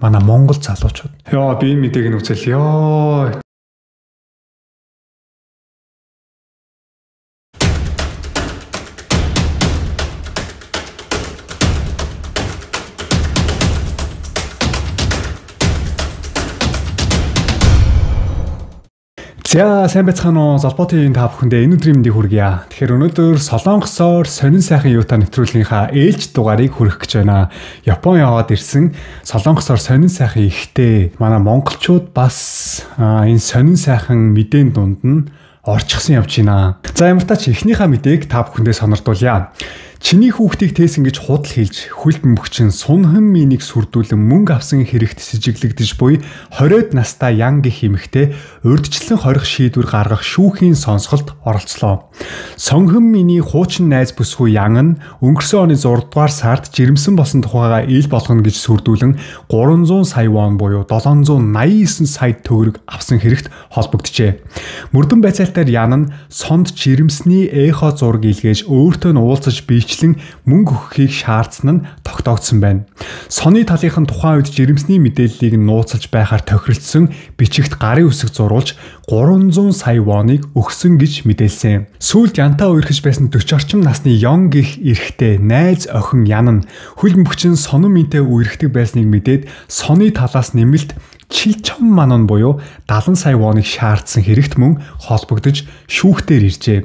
Манай Монгол залуучууд. Яа би энэ мэдээг нь үзэл ёо. За сайн байцгаана уу Золботын та бүхэндээ энэ өдрийн мэндийг хүргье. Тэгэхээр өнөөдөр Солонгосоор сонин сайхан юута нэвтрүүлгийнхаа ээлж дугаарыг хүргэх гэж байна. Япон яваад ирсэн Солонгосоор сонин сайхан ихтэй манай монголчууд бас энэ сонин сайхан мэдээний дунд нь орчихсон явж байна. За ямар ч тач эхнийхээ мэдээг та бүхэндээ сонирдуулъя. Чиний хүүхдийг тээсэн гэж худал хэлж хүлд мөхчин сунхан минийг сүрдүүлэн мөнгө авсан хэрэгт сэжиглэгдэж буй 20-од настай ян гэх эмэгтэй урьдчилан хорих шийдвэр гаргах шүүхийн сонсголт оролцлоо. Сонхон миний хуучин найз бүсгүй ян нь өнгөрсөн оны 6 дугаар сард жирэмсэн болсон тухайга ил болгоно гэж сүрдүүлэн 300 сая вон буюу 789 сая төгрөг авсан хэрэгт холбогджээ. Мөрдөн байцаалтаар ян нь сонд жирэмсний эхо зураг илгээж өөртөө нь уулзаж биечлэн мөнгө өгөхийг шаардсан нь тогтоогдсон байна. Соны талынхан тухайн үед жирэмсний мэдээллийг нууцлж байхаар тохиролцсон бичигт гарын үсэг зурулж 300 сая воныг өгсөн гэж мэдээлсэн. Сүүлд янтаа үерхэж байсан 40 орчим насны Ён гих эрэгтэй найз охин Ян нь хөл мөхчин сонон минтэй үерхдэг байсныг мэдээд соны талаас нэмэлт 700 манон буюу 70 сая воныг шаардсан хэрэгт мөн холбогдож шүүхтээр иржээ.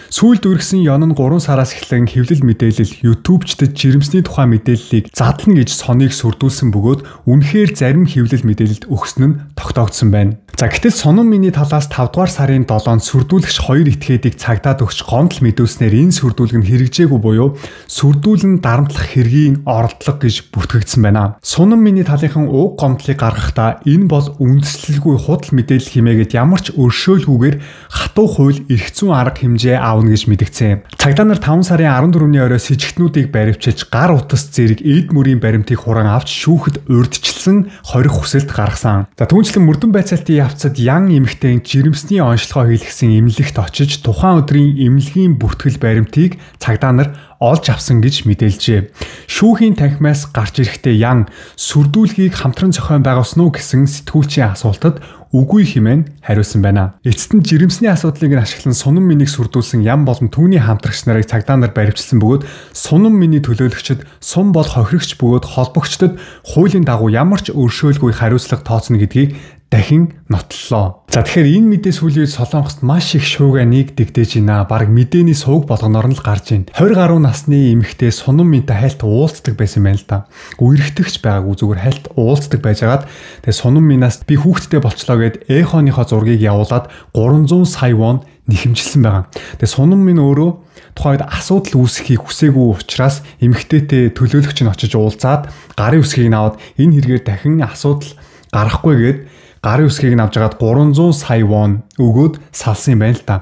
Сүүлд үргэсэн Ён нь 3 сараас эхлэн хэвлэл мэдээлэл YouTube-чдад жирэмсний тухай мэдээллийг задлана гэж соныг сүрдүүлсэн бөгөөд үнэхээр зарим хэвлэл мэдээлэлд өгсөн нь тогтоогдсон байна. За гэтэл сонон миний талаас 5 дугаар сарын 7-нд сүрдүүлэгч 2 этгээдийг цагдаад өгч гомдол мэдүүлснээр энэ сүрдүүлэг нь хэрэгжээгүй буюу сүрдүүлэн дарамтлах хэргийн оролдлого гэж бүртгэгдсэн байна. Сонон миний талынхан уг гомдлыг гаргахдаа энэ бол үндэслэлгүй худал мэдээлэл хэмээгээд ямар ч өршөөлгүйгээр хатуу хууль эрх зүйн арга хэмжээ аавна гэж мэдгдсэн. Цагдаа нар 5 сарын 14-ний орой с жигтнүүдийг баривчилж гар утас зэрэг эд мөрийн баримтыг хураан авч шүүхэд урьдчилсан хорих хүсэлт гаргасан. За түүнчлэн мөрдөн байцаалтын явцад Ян эмэгтэй жирэмсний онцлогоо хийлгэсэн эмнэлэгт очиж тухайн өдрийн эмнэлгийн бүртгэл баримтыг цагдаа нар олж авсан гэж мэдээлжээ. Шүүхийн танхимаас гарч ирэхдээ Ян сүрдүүлгийг хамтран зохион байгуулсан уу гэсэн сэтгүүлчийн асуултад үгүй хэмээн хариулсан байна. Эцэст нь жирэмсний асуудлыг ашиглан сунан минийг сүрдүүлсэн Ян болон түүний хамтрагч нарыг цагдаа нар баривчилсан бөгөөд сунан миний төлөөлөгчд сум бол хохирогч бөгөөд холбогчдод хуулийн дагуу ямар ч өршөөлгүй хариуцлага тооцно гэдгийг дахин нотлолоо. За тэгэхээр энэ мэдээ сүүлийн үед Солонгост маш их шуугаа нэгдэгдэж байна. Бараг мэдээний сувг болгоноор нь л гарч ийн. 20 гаруй насны эмэгтэй сунан минтай хайлт уулздаг байсан байна л да. Үерхтэгч байгаагүй зүгээр хайлт уулздаг байжгаад тэгээ сунан минаас би хүүхдтэй болчлоо гэд эхоныхоо зургийг явуулаад 300 сая вон нэхэмжилсэн байгаа. Тэгээ сунан минь өөрөө тухайд асуудал үүсэхийг хүсээгүй учраас эмэгтэйтэй төлөөлөгч нь очиж уулзаад гарын үсгийг нь аваад энэ хэрэгээр дахин асуудал гарахгүй гэд гарын үсгийг нь авч агаад 300 сая вон өгөөд салсан юм байна л та.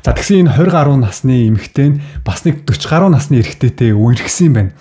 За тэгсэн энэ 20 гаруй насны эмэгтэй нь бас нэг 40 гаруй насны эрэгтэйтэй үерхсэн юм байна.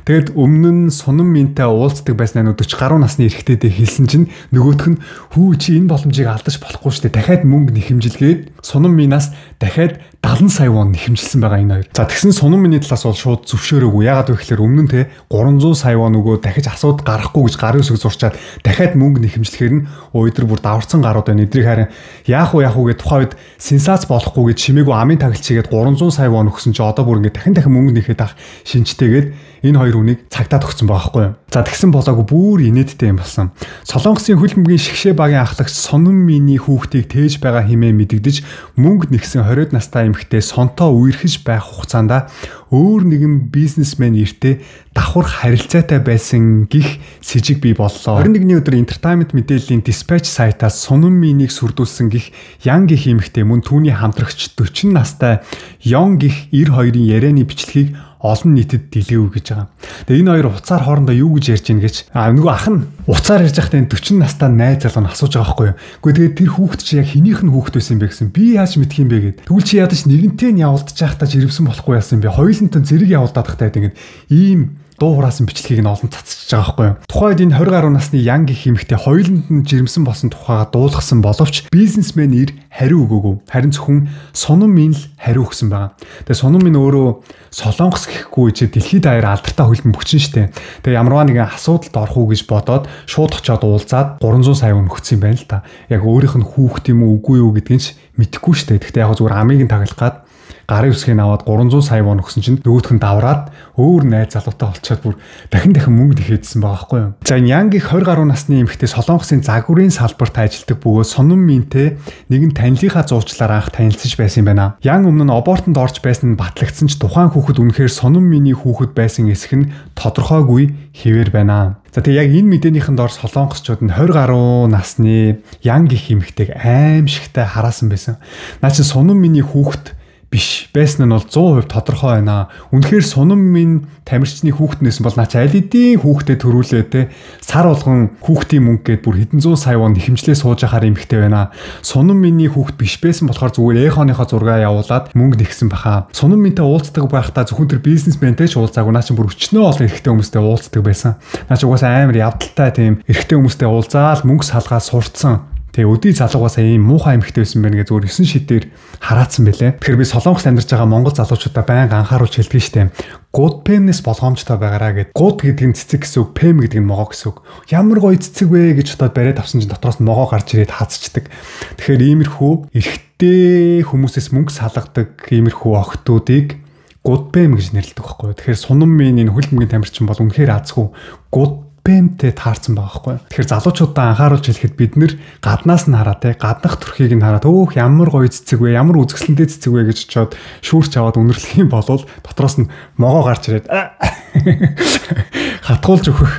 Тэгэд өмнө нь сунан минтай уулздаг байсан 40 гаруй насны эрэгтэйтэй хэлсэн чинь нөгөөх нь хүү чи энэ боломжийг алдаж болохгүй шүү дээ. Дахиад мөнгө нэхэмжилгээд сунан минаас дахиад 70 сая вон нэхэмжилсэн байгаа энэ хоёр. За тэгсэн сунан миний талаас бол шууд зөвшөөрөөгүй. Яагаад вэ гэхээр өмнө нь те 300 сая вон өгөө дахиж асууд гарахгүй гэж гарын үсэг зурчаад дахиад мөнгө нэхэмжлэхээр нь өдөр бүр даварцсан гарууд байна. Эдрийг харин яах вэ гэж тухайн үед сенсац болохгүй гэж чимээгүй амын тагилчигээд 300 сая вон өгсөн чи одоо бүр ингээд дахин мөнгө нэхэд ах шинжтэйгээд энэ хоёр хүнийг цагдаад өгсөн байгаа байхгүй юу. За тэгсэн болоогүй бүр инээдтэй юм болсон. Солонгосын хөлбөмбөгийн шгшээ багийн ахлагч сонон миний хүүхдийг тээж байгаа хэмээн мэдэгдэж мөнгө нэгсэн 20-од настай эмэгтэй сонтоо үерхэж байх хугацаанд өөр нэгэн бизнесмен эртээ давхар харилцаатай байсан гих сэжиг бий боллоо. 21-ний өдөр Entertainment мэдээллийн Dispatch сайтаас сунан минийг сүрдүүлсэн гих Ян гих эмэгтэй мөн түүний хамтрагч 40 настай Ён гих 92-ийн ярианы бичлэгийг олон нийтэд дэлгэв гэж байгаа. Тэгээ энэ хоёр уцаар хоорондоо юу гэж ярьж ийн гэж нөгөө ах нь уцаар ярьж байхдаа энэ 40 настай найз залуу нь асууж байгаа байхгүй юу. Гэхдээ тэгээ тэр хүүхэд чи яг хинийх нь хүүхэд байсан юм бэ гэсэн. Би яаж мэдх юм бэ гэд. Тэгвэл чи ядаж нэгэнтэй нь явуулдаж байхдаа жирэмсэн болохгүй яасан юм бэ. Хоёулантай зэрэг явуулдаад байхдаа тэгээд ийм дуу хураасан бичлэгийг нь олон цацж байгаа байхгүй юу. Тухайд энэ 20 гаруй насны Ян гэх эмэгтэй хоёуланд нь жирэмсэн болсон тухайга дуулгасан боловч бизнесмен ир хариу өгөөгүй. Харин зөвхөн Сонон Минь л хариу өгсөн байгаа. Тэгээ Сонон Минь өөрөө Солонгос гэхгүй чи дэлхийд даяар алдартай хөлбөмбөгчин бөгчин штэ. Тэгээ ямарваа нэгэн асуудалд орох уу гэж бодоод шууд очиод уулзаад 300 сая өгсөн юм байна л та. Яг өөрийнх нь хүүхд юм уу үгүй юу гэдгийг ч мэдэхгүй штэ. Гэхдээ яг зүгээр амийг нь таглах гад гарын үсгийг аваад 300 сая вон өгсөн чинь нөгөөх нь давраад өөр найз залуутай олцоод бүр дахин мөнгө нэхээдсэн байгаа байхгүй юу. За энэ Янгийн 20 гаруй насны эмэгтэй Солонгосын загварын салбарт ажилладаг бөгөөд Сонон Миньтэй нэгэн танилынхаа зуучлаар анх танилцж байсан юм байна. Ян өмнө нь абортонд орж байсан нь батлагдсан ч тухайн хүүхэд үнэхээр Сонон Миньний хүүхэд байсан эсэх нь тодорхойгүй хэвээр байна. За тэгээ яг энэ мэдээнийхэн дор солонгосчууд нь 20 гаруй насны Ян гих эмэгтэйг аимшигтай хараасан байсан. Наа чи Сонон Миньний хүүхэд биш байсан нь бол 100% тодорхой байна. Үнэхээр Сонон Минь тамирчны хүүхднээс бол наа чи аль хэдийн хүүхдэд төрүүлээ те сар болгон хүүхдийн мөнгө гээд бүр хэдэн зуун сая вон хэмжлээ сууж ахаар эмхтэй байна. Сонон Миньний хүүхд биш байсан болохоор зүгээр эхооныхоо зургаа явуулаад мөнгө нэгсэн баха. Сонон Миньтэй уулздаг байхдаа зөвхөн тэр бизнесментэй ч уулзаагүй. Наа чи бүр өчнөө олон эрэгтэй хүмүүстэй уулздаг байсан. Наа чи угаасаа амар явдалтай тийм эрэгтэй хүмүүстэй уулзаал мөнгө салгаа сурцсан. Тэгээ өдий залуугаас ийм муухай эмэгтэй байсан байна гэж зөвөр 9 шидээр хараацсан байлээ. Тэгэхээр би Солонгост амьдарч байгаа монгол залуучуудаа байнга анхааруулж хэлдэг штеп. Гуд пемнес болгоомжтой байгаараа гэд. Гуд гэдэг нь цэцэг гэсэн үг, пем гэдэг нь могоо гэсэн үг. Ямар гоё цэцэг вэ гэж бодоод бариад авсан чинь дотроос нь могоо гарч ирээд хаацчдаг. Тэгэхээр иймэрхүү эрэгтэй хүмүүсээс мөнгө салгадаг иймэрхүү охтуудыг гуд пем гэж нэрлэдэг байхгүй. Тэгэхээр Сонон Минь энэ хөлбөмбөгийн тамирчин бол үнэхээр азгүй гуд пемтэй таарсан байгаа байхгүй. Тэгэхээр залуучуудаа анхааруулж хэлэхэд бид нэр гаднаас нь хараад гаднах төрхийг нь хараад өөх ямар гоё цэцэг вэ, ямар үзэсгэлэнтэй цэцэг вэ гэж чод шүүрч аваад үнэрлэх юм бол дотроос нь могоо гарч ирээд хатгуулж өгөх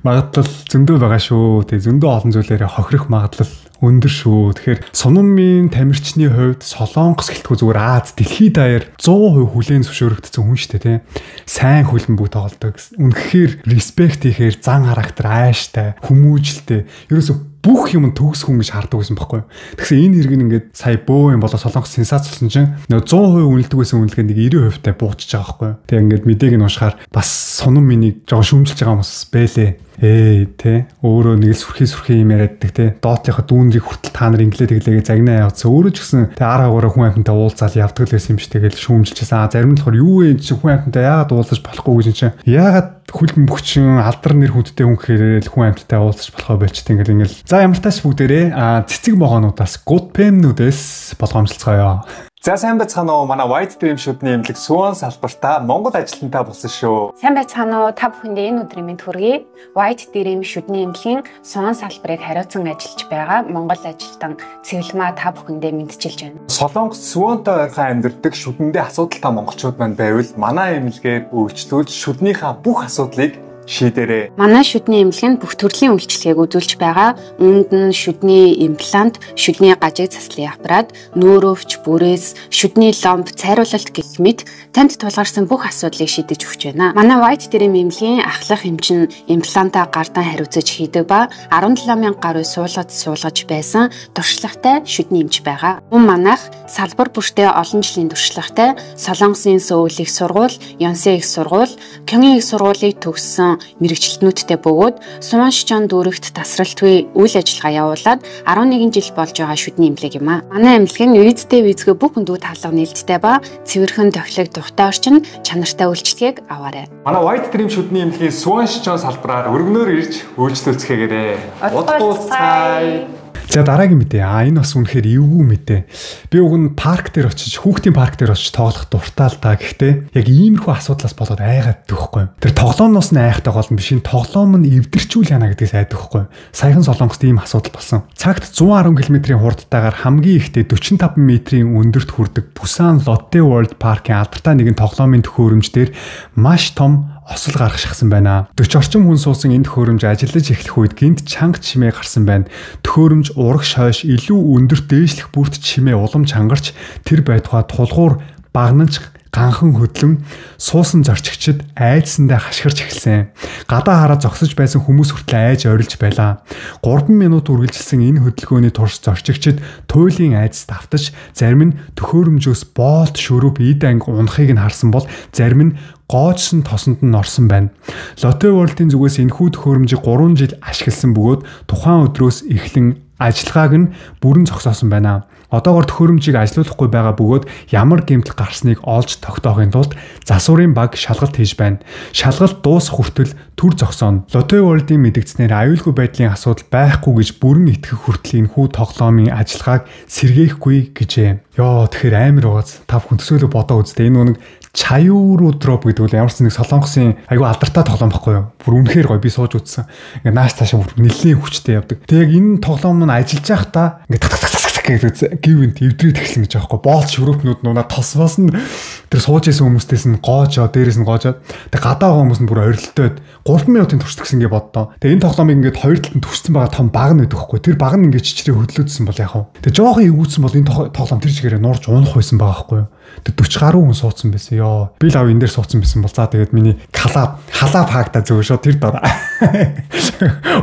магадлал зөндөө байгаа шүү. Тэгээ зөндөө олон зүйлээрээ хохирох магадлал өндөр шүү. Тэгэхээр Сонон Минь тамирчны хувьд Солонгос гэлтгүй зүгээр Аз дэлхийд даяар 100% хүлээн зөвшөөрөгдсөн хүн шүү дээ, тийм. Сайн хөлбөмбөг тоглодог. Үнэхээр респект хийхээр зан характер ааштай, хүмүүжлтэй. Ерөөсө бүх юм төгс хүн гэж хардаг байсан байхгүй. Тэгсэн энэ хэрэг нь ингээд сая бөө юм болоо Солонгос сенсац болсон чинь 100% үнэлдэг байсан үнэлгээ нэг 90% таа буучж байгаа байхгүй. Тэгээ ингээд мэдээг нь уншихаар бас Сонон Минийг жоо шүүмжилж байгаа хүмүүс бэлээ. Тэ өөрөө нэг л сүрхий юм яриаддаг те доотлынхаа дүүнрийг хүртэл та нар инглээ тэглээгээ загнаа явуулсан өөрөө ч гэсэн те ар хаагаараа хүн амьтантай уулзаал явдаг л байсан юм шиг тэгэл шүүмжилчихсэн. Зарим нь болохоор юу вэ чи хүн амьтантай яагаад уулзаж болохгүй гэж чинь яагаад хөлбөмбөгчин алдар нэр хүндтэй хүн гэхээр хүн амьтантай уулзаж болохоо болчт ингээл за ямар тааш бүгдээрээ цэцэг могоонуудаас гуд пемнүүдээс болгоомжлцгоё. За сайн байцгаана уу манай White Dream шүдний эмнэлэг Суан салбартаа Монгол ажилтнтай болсон шүү. Сайн байцгаана уу та бүхэндээ энэ өдрийн мэнд хүргэе. White Dream шүдний эмнэлгийн Суан салбарыг хариуцсан ажиллаж байгаа Монгол ажилтан Цэвэлмаа та бүхэндээ мэдчилж байна. Солонгос Суантай ойрхон амьдардаг шүдэндээ асуудалтай монголчууд маань байвал манай эмнэлгээр үйлчлүүлж шүднийхээ бүх асуудлыг шийдэрээ. Манай шүдний эмнэлэг нь бүх төрлийн үйлчлэгийг үзүүлж байгаа. Үүнд нь шүдний имплант, шүдний гажиг цаслын аппарат, нөөрөвч, бүрээс, шүдний ломб, цайруулалт гэх мэт танд тулгарсан бүх асуудлыг шийдэж өгч байна. Манай White Dream эмнэлгийн ахлах эмчин имплантаа гардан хариуцаж хийдэг ба 17,000 гаруй суулгаж байсан туршлагатай шүдний эмч байгаа. Мөн манайх салбар бүртээ олон жилийн туршлагатай Солонгосын Сөүл их сургууль, Ёнсэ их сургууль, Кёнгийн их сургуулийг төгссөн мэрэгчлэтнүүдтэй бөгөөд Суаншчон дүүрэгт тасралтгүй үйл ажиллагаа явуулаад 11 жил болж байгаа шүдний эмнэлэг юм аа. Манай эмнэлэг нь визтэй визгүй бүх хүндүүд хаалга нээлттэй ба цэвэрхэн тохилог тухтай орчин чанартай үйлчлэгийг аваарай. Манай White Dream шүдний эмнэлгийн Суаншчон салбараар өргөнөөр ирж үйлчлүүлцгээгээрэй. Удахгүй. За дараагийн мэдээ. Энэ бас үнэхээр эвгүй мэдээ. Би уг нь парк дээр очиж, хүүхдийн парк дээр очиж тоглох дуртай л да. Гэхдээ яг иймэрхүү асуудлаас болоод айгаад дөхөхгүй. Тэр тоглоомноос нь айхтай гол нь биш. Энэ тоглоом нь эвдэрчүүл яана гэдгээс айдахгүй. Саяхан Солонгост ийм асуудал болсон. Цагт 110 км-ийн хурдтайгаар хамгийн ихдээ 45 м-ийн өндөрт хүрдэг Busan Lotte World Park-ийн алдартай нэгэн тоглоомын төхөөрөмж дээр маш том осол гарах шахсан байна. 40 орчим хүн суусан энэ төхөөрөмж ажиллаж эхлэх үед гинт чанга чимээ гарсан байна. Төхөөрөмж урагш хойш илүү өндөр дээшлэх бүрт чимээ улам чангарч тэр байтугай тулгуур багнаж ганхан хөдлөн суусан зорчигчид айдсандаа хашгирч эхэлсэн. Гадаа хараа зогсож байсан хүмүүс хүртэл айж орилж байлаа. 3 минут үргэлжилсэн энэ хөдөлгөөний турш зорчигчид туйлын айдас давтаж, зарим нь төхөөрөмжөөс боолт шөрөв эд анги унахыг нь харсан бол зарим нь гоожсон тосонд нь орсон байна. Lotte World-ийн зүгээс энэхүү төхөөрөмжийг 3 жил ашигласан бөгөөд тухайн өдрөөс эхлэн ажиллагааг нь бүрэн зогсоосон байна. Одоогоор төхөөрөмжийг ажилуулахгүй байгаа бөгөөд ямар гэмтэл гарсныг олж тогтоохын тулд засварын баг шалгалт хийж байна. Шалгалт дуусах хүртэл төр зогсооно. Lotte World-ийн мэдгдснээр аюулгүй байдлын асуудал байхгүй гэж бүрэн итгэх хүртэл энэхүү тоглоомын ажиллагааг сэргээхгүй гэжээ. Йоо тэгэхээр амар угааз та бүхэн төсөөлө бодоо үзтээ. Энэ нэг Чаюуруу дроп гэдэг бол ямар ч нэг солонгосын айгүй алдартай тоглоом байхгүй юу? Бүр үнэхээр гоё би сууж үзсэн. Ингээ нааш таашаа бүр нэлээд хүчтэй явдаг. Тэг яг энэ тоглоом нь ажиллаж байхдаа ингээ гівэнт эвдрээд эхэлсэн гэж байгаа байхгүй. Боолт шүрөпнүүд нуна тосвоос нь тэр сууж исэн хүмүүстээс нь гоожоо, дээрээс нь гоожоод тэг гадаа хүмүүс нь бүр орилтойд 3 минутын туршдагсан ингээ боддоо. Тэг энэ тоглоомыг ингээд хоёр талд нь төвчсөн байгаа том баг нь байдаг байхгүй. Тэр баг нь ингээ чичрээ хөдлөөдсөн бол яг хав. Тэг жоохон эвгүүцсэн бол энэ тоглоом тэр чигээрээ нуурж унах байсан байгаа байхгүй юу? Тэг 40 гаруй хүн суудсан байсан. Йоо. Би л энэ дээр суудсан байсан бол за тэгээд миний халаа хаагдаа зөв шоо тэр дараа.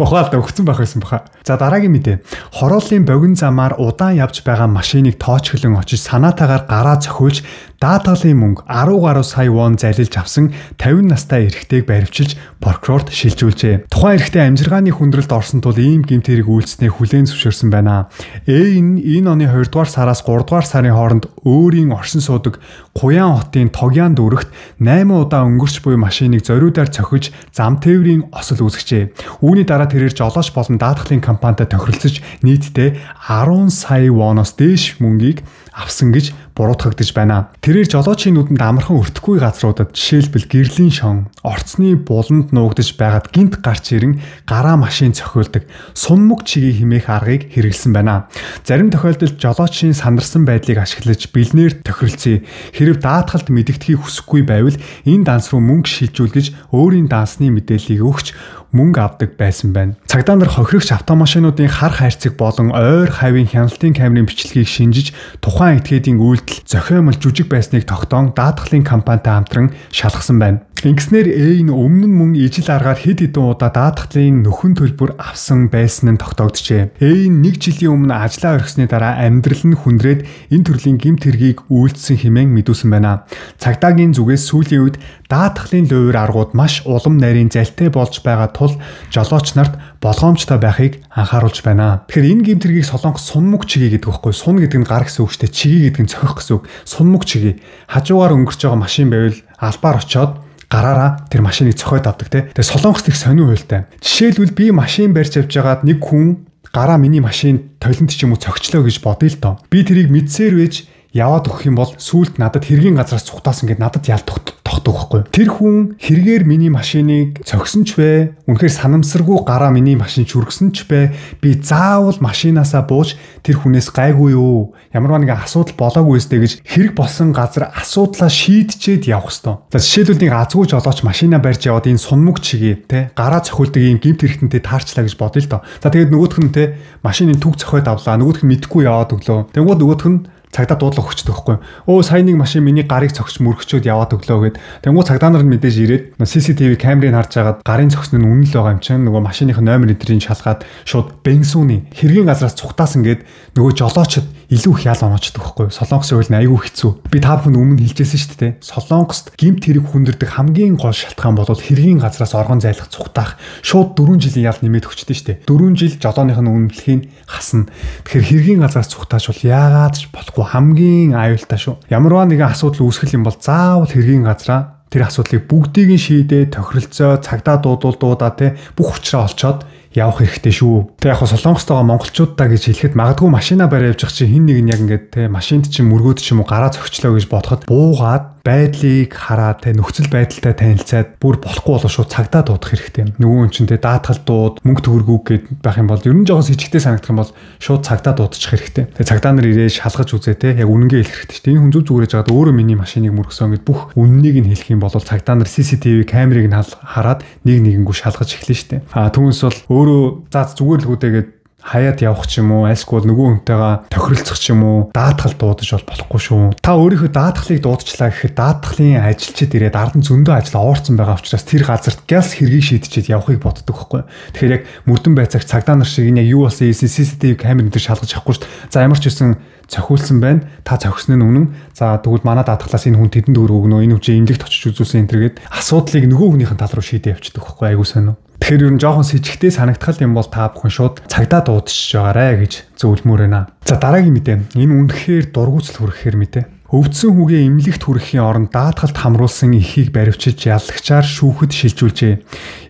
Ухаалт өгцөн байх байсан баха. За дараагийн мэдээ. Хорооллын богино замаар удаан явж байгаа машиныг тоочглон очиж санаатаагаар гараа цохиулж даатгалын мөнгө 10 гаруй сая вон залилж авсан 50 настай эрэгтэйг баривчилж прокурорт шилжүүлжээ. Тухайн эрэгтэй амжиргааны хүндрэлд орсон тул ийм гэмт хэрэг үйлснээ хүлээн зөвшөөрсөн байна. Энэ оны 2 дугаар сараас 3 дугаар сарын хооронд өөрийн оршин суудаг Куян хотын Тогян дүүрэгт 8 удаа өнгөрч буй машиныг зориудаар цохиж зам тээврийн осол үүсгэжээ. Үүний дараа тэрээр жолооч болон даатгалын компанитай тохиролцож нийтдээ 10 сая воноос дээш мөнгийг авсан гэж буруутгагдж байна. Тэрээр жолоочийн нүдэнд амархан өртөхгүй газруудад жишээлбэл гэрлийн шон, орцны буланд нуугдж байгаад гинт гарч ирэн гараа машин цохиулдаг сунмог чигийг хэмээх аргыг хэрэглэсэн байна. Зарим тохиолдолд жолоочийн сандарсан байдлыг ашиглаж бэлнээр тохиролцъё. Хэрв даатгалд мэдэгдэхийг хүсэхгүй байвал энэ данс руу мөнгө шилжүүлгэж өөрийн дансны мэдээллийг өгч мөнгө авдаг байсан байна. Цагдаа нар хохирогч автомашинуудын хар хайрцаг болон ойр хавийн хяналтын камерын бичлэгийг шинжиж тухайн этгээдийн үйлдэл зохиомл жүжиг байсныг тогтоон даатгалын компанитай хамтран шалгасан байна. Ингэснээр энэ өмнө нь мөн ижил аргаар хэд хэдэн удаа даатгалын нөхөн төлбөр авсан байсан нь тогтогджээ. Энэ 1 жилийн өмнө ажлаа орхисны дараа амьдрал нь хүндрээд энэ төрлийн гэмт хэргийг үйлдсэн хэмээн мэдүүлсэн байна. Цагдаагийн зүгээс сүүлийн үед даатгалын лувир аргууд маш улам нарийн залтай болж байгаа тул жолооч нарт болгоомжтой байхыг анхааруулж байна. Тэгэхээр энэ гэмт хэргийг Солонгос сунмог чиgie гэдэг байхгүй. Сун гэдэг нь гар гэсэн үг шүү дээ. Чиgie гэдэг нь цохих гэсэн үг. Сунмог чиgie. Хажуугаар өнгөрч байгаа машин байвал албаар очоод гараараа тэр машиныг цохиод авдаг те. Тэгээ Солонгост их сонир хуйлтай. Жишээлбэл би машин барьж авч байгаад нэг хүн гараа миний машин толинд ч юм уу цогчлоо гэж бодъё л доо. Би тэрийг мэдсээр вэж яваад өгөх юм бол сүүлд надад хэргийн газраас цухтаас ингээд надад ял тогтдог байхгүй. Тэр хүн хэрэгээр миний машиныг цогсон ч вэ, үнэхээр санамсаргүй гараа миний машин чүргсэн ч вэ, би заавал машинаасаа бууж тэр хүнээс гайгүй юу? Ямар нэгэн асуудал болоогүй өстэй гэж хэрэг болсон газар асуудлаа шийдчихэд явах ёстой. За жишээлбэл нэг азгүй жолооч машинаа барьж яваад энэ сунмог чиgie те гараа цохиулдаг ийм гэмт хэрэгтэнтэй таарчлаа гэж бодъё л доо. За тэгээд нөгөөх нь те машиныг түг цохиод авлаа, нөгөөх нь мэдхгүй яваад өглөө. Тэгвэл нөгөөх нь цагдаа дуудлага өгчдөг байхгүй. Өө сая нэг машин миний гарыг цогч мөргчөөд яваад өглөө гэд. Тэнгуү цагдаа нар нь мэдээж ирээд CCTV камерыг харж агаад гарын цогсон нь үнэн л байгаа юм чинь нөгөө машиныхын номер эдрийг шалгаад шууд бензууны хэргийн газраас цухтаасан гэд нөгөө жолоочд илүү их ял оноочдөг байхгүй. Солонгосын хууль нь айгүй хэцүү. Би та бүхэнд өмнө хэлжсэн шүү дээ. Солонгост гэмт хэрэг хүндэрдэг хамгийн гол шалтгаан бол хэргийн газраас оргон зайлах цухтаах. Шууд 4 жилийн ял нэмээд өгчтэй шүү дээ. 4 жил жолооныхын үнэлэхийг хасна. Тэгэхээр хэргийн газраас цухтааш бол яагаад ч болохгүй хамгийн аюултай шүү. Ямарваа нэгэн асуудал үүсгэх юм бол заавал хэргийн газраа тэр асуудлыг бүгдийг нь шийдээ тохиролцоо цагдаа дуудаа те бүх хүчрээ олцоод явах хэрэгтэй шүү. Тэг яг хо Солонгостойгоо монголчуудаа гэж хэлэхэд магадгүй машина барай явж чих чи хин нэг нь яг ингээд те машинд чинь мөргөөд ч юм уу гараа цогчлоо гэж бодоход буугаад байдлыг хараад те нөхцөл байдалтай танилцаад бүр болохгүй болоо шууд цагдаа дуудах хэрэгтэй. Нөгөө хүн чинь те даатгал дууд мөнгө төгрөгүүг гэд байх юм бол ер нь жоохон сэжигтэй санагдах юм бол шууд цагдаа дуудчих хэрэгтэй. Тэгээ цагдаа нар ирээ шалгаж үзээ те яг үнэнгээ хэлэх хэрэгтэй шүү дээ. Энэ хүн зүг зүгээрэж жагаад өөрөө миний машиныг мөргсөн гэд бүх үннийг нь хэлэх юм бол цагдаа нар CCTV камерыг нь хараад нэг нэгэнгүү шалгаж эхлэн шүү дээ. Түүнээс бол өөрөө заа зүгээр л гүдээгээд хаяад явах ч юм уу, альсгүй нөгөө хүнтэйгээ тохиролцох ч юм уу, даатгал дуудаж бол болохгүй шүү. Та өөрийнхөө даатгалыг дуудчихлаа гэхэд даатгалын ажилчид ирээд ард нь зөндөө ажил оорцсон байгаа учраас тэр газарт гялс хэргийг шийдчихэд явахыг боддог байхгүй. Тэгэхээр яг мөрдөн байцаагч цагдаа нар шиг энэ яг юу болсон CCTV камер дээр шалгаж авахгүй шүү дээ. За ямар ч үсэн цохиулсан байна. Та цохисон нь үнэн. За тэгвэл манай даатгалаас энэ хүн тэдэнд өргөө өгнө. Энэ хүн чинь эмнэлэгт очиж үзүүлсэн энэ төргээд асуудлыг нөгөө хүнийхэн тал руу шийдээ явчихдаг байхгүй. Айгуу сонио. Тэгэхээр ер нь жоохон с ิจ гтэй санагдтал юм бол та бүхэн шууд цагдаа дуудчихж байгаарэ гэж зөвлөмөр байна. За дараагийн мэдээ. Энэ үнэхээр дургуутсал хүрэхээр мэдээ. Өвдсөн хүүгээ эмнэлэгт хүрэхийн оронд даатгалд хамруулсан эхийг баривчиж яллагчаар шүүхэд шилжүүлжээ.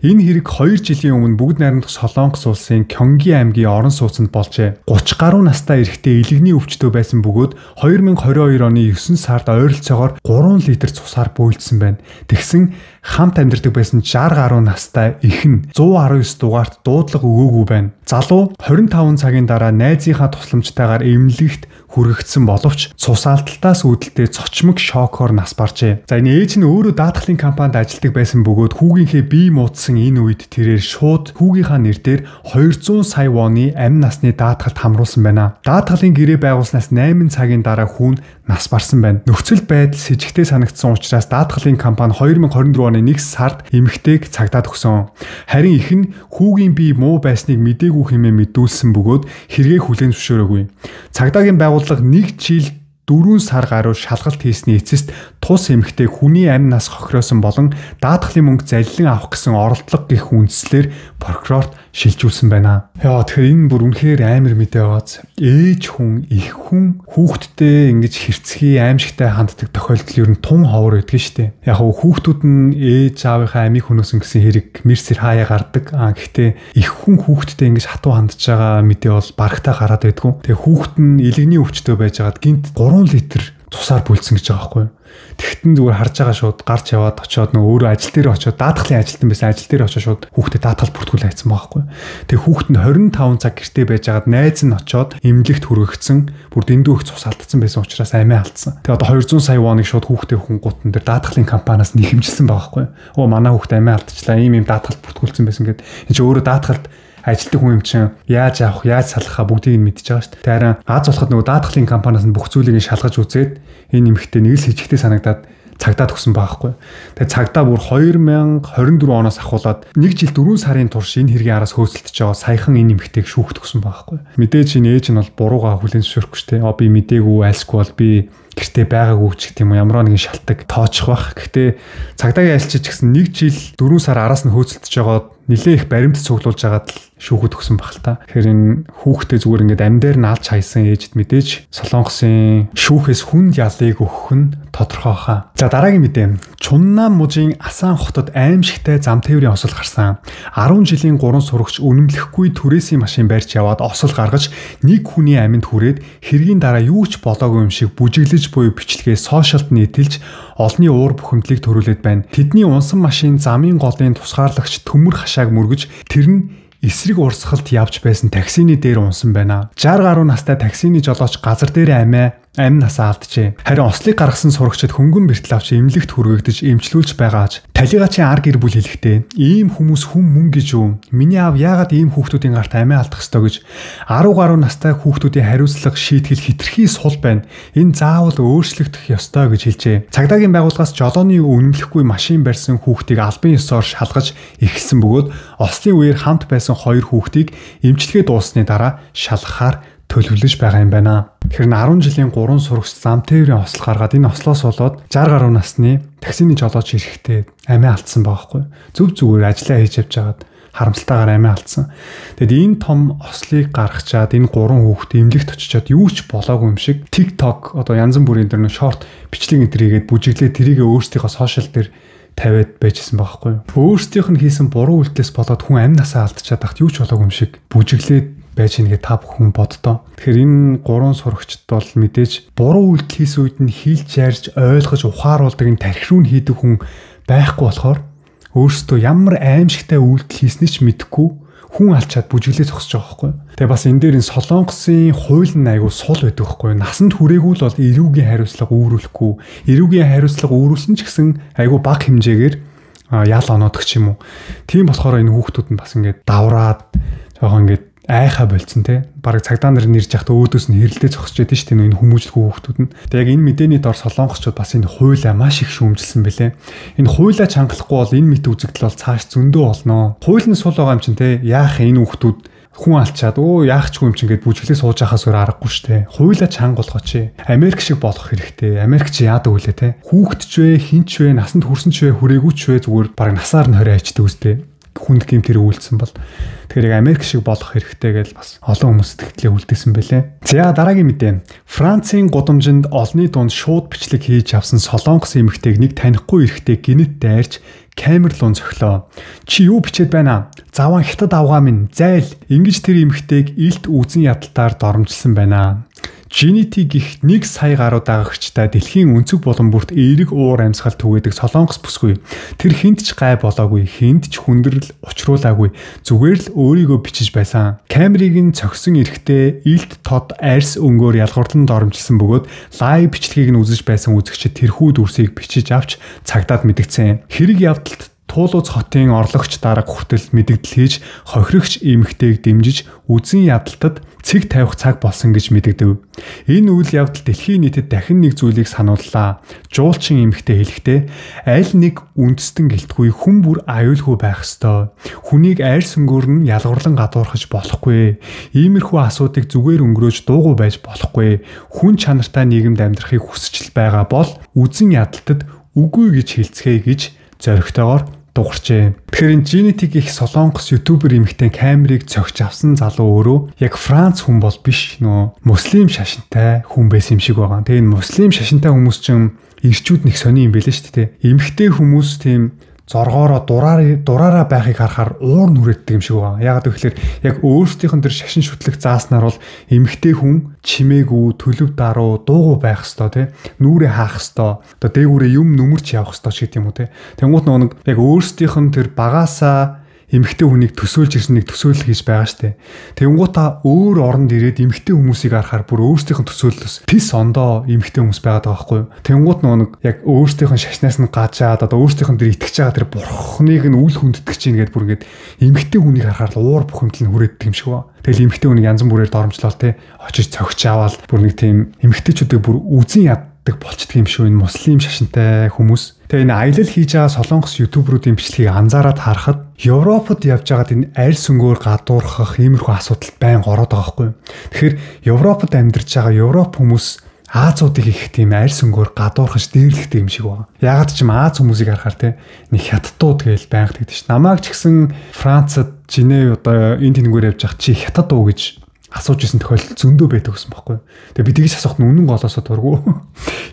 Энэ хэрэг 2 жилийн өмнө бүгд найрамдах Солонгос улсын Кёнги аймгийн орон сууцнд болжээ. 30 гаруй настай эрэгтэй элэгний өвчтөй байсан бөгөөд 2022 оны 9 сард ойролцоогоор 3 литр цусаар бөөлдсөн байна. Тэгсэн хамт амьдардаг байсан 60 гаруй настай эхэн 119 дугаарт дуудлага өгөөгүй байна. Залуу 25 цагийн дараа найзынхаа тусламжтайгаар эмнэлэгт хүрэгдсэн боловч цус алдалтаас үүдэлтэй цочмог шокоор нас баржээ. За энэ ээж нь өөрөө даатгалын компанид ажилладаг байсан бөгөөд хүүгийнхээ бие муудсан энэ үед тэрээр шууд хүүгийнхаа нэрээр 200 сая воны амь насны даатгалд хамруулсан байна. Даатгалын гэрээ байгуулснаас 8 цагийн дараа хүүн нас барсан байна. Нөхцөл байдал с ิจ гтэй санагдсан учраас даатгалын компани 2024 оны 1 сард эмэгтэйг цагдаад өгсөн. Харин их нь хүүгийн бие муу байсныг мдээгүй хэмээн мэдүүлсэн бөгөөд хэрэгээ хүлээн зөвшөөрөөгүй. Цагдаагийн байгууллага 1 жил 4 сар гаруй шалгалт хийсний эцэст тус эмэгтэй хүний амь нас хохироосон болон даатгалын мөнгө залилан авах гэсэн оролдлого гэх үндслээр прокурорт шилжүүлсэн байна. Яа тэгэхээр энэ бүр үнэхээр амар мэдээ байгааз. Ээж хүн, их хүн хүүхдтэй ингэж хэрцгий аимшигтай ханддаг тохиолдол ер нь тун ховор байдаг шүү дээ. Яг хөө хүүхдүүд нь ээж аавынхаа амийг хөнөөсөн гэсэн хэрэг мэрсэр хаяа гардаг. Гэхдээ их хүн хүүхдтэй ингэж хатуу хандж байгаа мэдээ бол барагтаа гараад байдгүй. Тэгээ хүүхд нь элэгний өвчтөй байжгаад гинт 3 литр цусаар бүлдсэн гэж байгаа байхгүй юу. Тэгтэн зүгээр харж байгаа шууд гарч яваад очиод нөгөө өөрөө ажил дээр очиод даатгалын ажилтан байсан ажил дээр очиод шууд хүүхдэд даатгал бүртгүүл хайцсан байгаа байхгүй юу. Тэгээ хүүхдэнд 25 цаг гэртээ байжгаад найз нь очиод эмнэлэгт хүргэгдсэн бүр дэндүү их цус алдсан байсан учраас амиа алдсан. Тэгээ одоо 200 сая воныг шууд хүүхдээ хүн гутан дээр даатгалын компаниас нэхэмжилсэн байгаа байхгүй юу. Оо манай хүүхд амиа алдчихлаа. Ийм даатгал бүртгүүлсэн байсан гэд энэ чи өөрөө даатгалд ажилтдаг хүн юм чинь яаж авах, яаж салахаа бүгдийг нь мэдчихэж байгаа шүү дээ. Харин Аз болоход нөгөө даатгалын компаниас нь бүх зүйлийг нь шалгаж үзээд энэ нэмэгтэй нэг л с ิจ гтэй санагдаад цагдаад өгсөн байхгүй. Тэгээ цагдаа бүр 2024 оноос ахуулаад 1 жил 4 сарын турш энэ хэргийн араас хөөцөлдөж байгаа саяхан энэ нэмэгтэйг шүүхт өгсөн байхгүй. Мэдээж энэ ээж нь бол буруугаа хүлээн зөвшөөрөхгүй шүү дээ. Би мдээгүй айлсгүй бол би гэртээ байгаагүй ч гэх юм уу ямар нэгэн шалтгаан тооцох бах. Гэхдээ цагдаагийн ажилчид гэсэн 1 жил 4 сар араас нь хөөцөлдөж байгаа нэлээ их баримт цуглуулж байгаад л шүүхэд өгсөн баг л та. Тэгэхээр энэ хүүхдээ зүгээр ингээд амьдаар нь алж хайсан ээжд мэдээж Солонгосын шүүхээс хүнд ялыг өгөх нь тодорхой хаа. За дараагийн мэдээ. Чуннан мужийн Асан хотод аимшигтай зам тээврийн осол гарсан. 10 жилийн 3 сурагч үнэмлэхгүй түрээсийн машин барьж яваад осол гаргаж нэг хүний амьд хүрээд хэргийн дараа юу ч болоогүй юм шиг бүжиглэж буй бичлэгээ сошиалд нийтэлж олонний уур бухимдлыг төрүүлээд байна. Тэдний унсан машин замын голын тусгаарлагч төмөр хашааг мөргөж тэр нь эсрэг урсгалд явж байсан таксины дээр унсан байна. 60 гаруй настай таксины жолооч газар дээр амь насаа алджээ. Харин ослыг гаргасан сурагчид хөнгөн бэртэл авч эмнэлэгт хүргэгдэж эмчлүүлж байгаач. Талигаачийн ар гэр бүл хэлэхдээ ийм хүмүүс хүн мөн гэж юу? Миний аав яагаад ийм хүүхдүүдийн гарт амиа алдах ёстой гэж 10 гаруй настай хүүхдүүдийн хариуцлага шийтгэл хитрхий сул байна. Энэ заавал өөрчлөгдөх ёстой гэж хэлжээ. Цагдаагийн байгууллагаас жолооны үнэмлэхгүй машин барьсан хүүхдийг албан ёсоор шалгаж эхэлсэн бөгөөд ослын үеэр хамт байсан 2 хүүхдийг эмчилгээ дууссаны дараа шалгахаар төлөвлөж байгаа юм байна. Тэгэхээр 10 жилийн 3 сурагч зам тээврийн осол гаргаад энэ ослоос болоод 60 гаруй насны таксины жолооч эрэхтэй амиа алдсан байгаа хгүй. Зөв зүгээр ажиллаа хийж явж байгаад харамсалтайгаар амиа алдсан. Тэгэд энэ том ослыг гаргачаад энэ 3 хүүхэд эмнэлэгт очичоод юу ч болоогүй юм шиг TikTok одоо янз бүрийн дээр нөө шорт бичлэг энтрийгээд бүжиглээ тэрийгээ өөрсдийнхөө сошиал дээр тавиад байжсэн байхгүй юу. Өөрсдийнх нь хийсэн буруу үйлдэлээс болоод хүн амь насаа алдчихад тахт юу ч болоогүй юм шиг бүжиглээд байж нэгэ та бүхэн боддоо. Тэгэхээр энэ 3 сурагчд бол мэдээж буруу үйлдэл хийсэн үед нь хийлж ярьж ойлгож ухааруулдаг энэ тархируу хийдэг хүн байхгүй болохоор өөрсдөө ямар аимшигтай үйлдэл хийснээ ч мэдэхгүй хүн алчаад бүжиглээ зогсож байгаа байхгүй. Тэгээ бас энэ дээр энэ Солонгосын хууль нь айгүй сул байдаг байхгүй. Насанд хүрээгүй л бол эрүүгийн хариуцлага үүрүүлэхгүй. Эрүүгийн хариуцлага үүрүүлсэн ч гэсэн айгүй бага хэмжээгээр ял оноодог ч юм уу. Тийм болохоор энэ хүүхдүүд нь бас ингээд давраад жоохон ингээд айхаа болцсон те. Бараг цагдаа нар нэрж яхад өөдөөс нь хэрэлдээ зогсож байдэн шүү дээ энэ хүмүүжлэх хүүхдүүд нь. Тэгээ яг энэ мэдээний дор солонгосчууд бас энэ хуулиа маш их шүүмжилсэн бэлээ. Энэ хуулиа чангалахгүй бол энэ мэт үзэгдэл бол цааш зөндөө болно. Хууль нь сул байгаа юм чинь те. Яах энэ хүүхдүүд хүн алчаад яах ч юм чинь гээд бүжиглээ сууж байхаас өөр аргагүй штэ. Хуулиа чангалгооч. Америк шиг болох хэрэгтэй. Америк чи яадаг үлээ те. Хүүхэд ч вэ, хин ч вэ, насанд хүрсэн ч вэ, хүрээгүй ч вэ зүгээр бараг насаар нь 20 айчдаг үстэй. Хүнд гэмт хэрэг үйлдсэн бол тэгэхээр яг Америк шиг болох хэрэгтэй гэж бас олон хүмүүс тэгтлээ үлдээсэн байлээ. За дараагийн мэдээ. Францын гудамжинд олонний дунд шууд бичлэг хийж авсан солонгос эмэгтэйг нэг танихгүй эрэгтэй гинэт дайрч камерлон цохлоо. Чи юу бичээд байна? Заван хятад авгаа минь зайл. Ингэж тэр эмэгтэйг илт үзэн ядалтаар доромжилсан байна. Genity гих 1 сая гаруй дагагчтай дэлхийн өнцөг булан бүрт эерэг уур амьсгал түгээдэг солонгос бүсгүй. Тэр хинт ч гай болоогүй, хинт ч хүндрэл учруулаагүй. Зүгээр л өөрийгөө бичиж байсан. Камерыг нь цогсон эрэхтэй илт тод арьс өнгөөр ялгуурлан доромжилсан бөгөөд лайв бичлэгийг нь үзэж байсан үзэгчид тэрхүү дүрсийг бичиж авч цагдаад мэдгдсэн. Хэрэг явдалд Туулууц хотын орлогч дарга хүртэл мэдэгдэл хийж хохирогч эмэгтэйг дэмжиж үзэн ядалтад цэг тавих цаг болсон гэж мэдэгдэв. Энэ үйл явдал дэлхийн нийтэд дахин нэг зүйлийг санууллаа. Жуулчин эмэгтэй хэлэхдээ аль нэг үндэстэн гэлтгүй хүн бүр аюулгүй байх ёстой. Хүнийг айр сүнгөөр нь ялгуурлан гадуурхаж болохгүй. Иймэрхүү асуудыг зүгээр өнгөрөөж дуугүй байж болохгүй. Хүн чанартай нийгэмд амьдрахыг хүсэж байгаа бол үзэн ядалтад үгүй гэж хэлцгээе гэж зоригтойгоор дуурчээ. Тэгэхээр энэ Genity гих солонгос ютубер эмэгтэй камерыг цогч авсан залуу өөрөө яг Франц хүн бол биш нөө муслим шашинтай хүн байсан юм шиг байгаа. Тэгээ энэ муслим шашинтай хүмүүс чинь ирчүүд нэг сони юм байлээ шүү дээ. Эмэгтэй хүмүүс тийм зоргоороо дураараа байхыг харахаар уур нүрээддэг юм шиг байгаа. Яагаад гэвэл яг өөрсдийнх нь тэр шашин шүтлэг зааснаар бол эмэгтэй хүн чимээгүй, төлөв даруу, дуугүй байх хэвээр тий. Нүрээ хаах хэвээр. Одоо дээгүүрээ юм нүмерч явах хэвээр ч гэдэг юм уу тий. Тэнгуут нэг яг өөрсдийнх нь тэр багаасаа эмэгтэй хүнийг төсөөлж ирсэн нэг төсөөлөл хийж байгаа штэ. Тэнгуутаа өөр оронд ирээд эмэгтэй хүмүүсийг харахаар бүр өөрсдийнх нь төсөөллөөс пис ондоо эмэгтэй хүмүүс байгаад байгаа байхгүй юу. Тэнгуут нэг яг өөрсдийнх нь шашнаас нь гажаад одоо өөрсдийнх нь тэр итгэж байгаа тэр бурхныг нь үл хүндэтгэж чинь гэдээ бүр ингээд эмэгтэй хүнийг харахаар уур бухимдал нь хүрээддэг юм шиг ба. Тэгэл эмэгтэй хүнийг янз бүрээр доромжлол те очиж цогч аваад бүр нэг тийм эмэгтэйчүүдийг бүр үзэн яддаг болчдөг юм шүү энэ муслим шашинтай хүмүүс. Тэгээ энэ аялал хийж байгаа солонгос ютуберуудын бичлэгийг анзаараад харахад Европод явж байгаад энэ аль сүнгөөр гадуурхах иймэрхүү асуудалд байнга ороод байгаа байхгүй юу. Тэгэхээр Европод амьдарч байгаа Европ хүмүүс Азиудыг их тийм аль сүнгөөр гадуурхаж дээрлэхтэй юм шиг байна. Ягаад ч юм Аз хүмүүсийг харахаар те нэг хятадууд гээл байнга тэгдэж ш. Намайг ч гэсэн Францад Женев одоо энэ тэнгүүр явж байгаа чи хятад уу гэж асууж исэн тохиолдол зөндөө байдаг гэсэн байхгүй. Тэгээ би тэгж асуухад үнэн голоосоо дургу.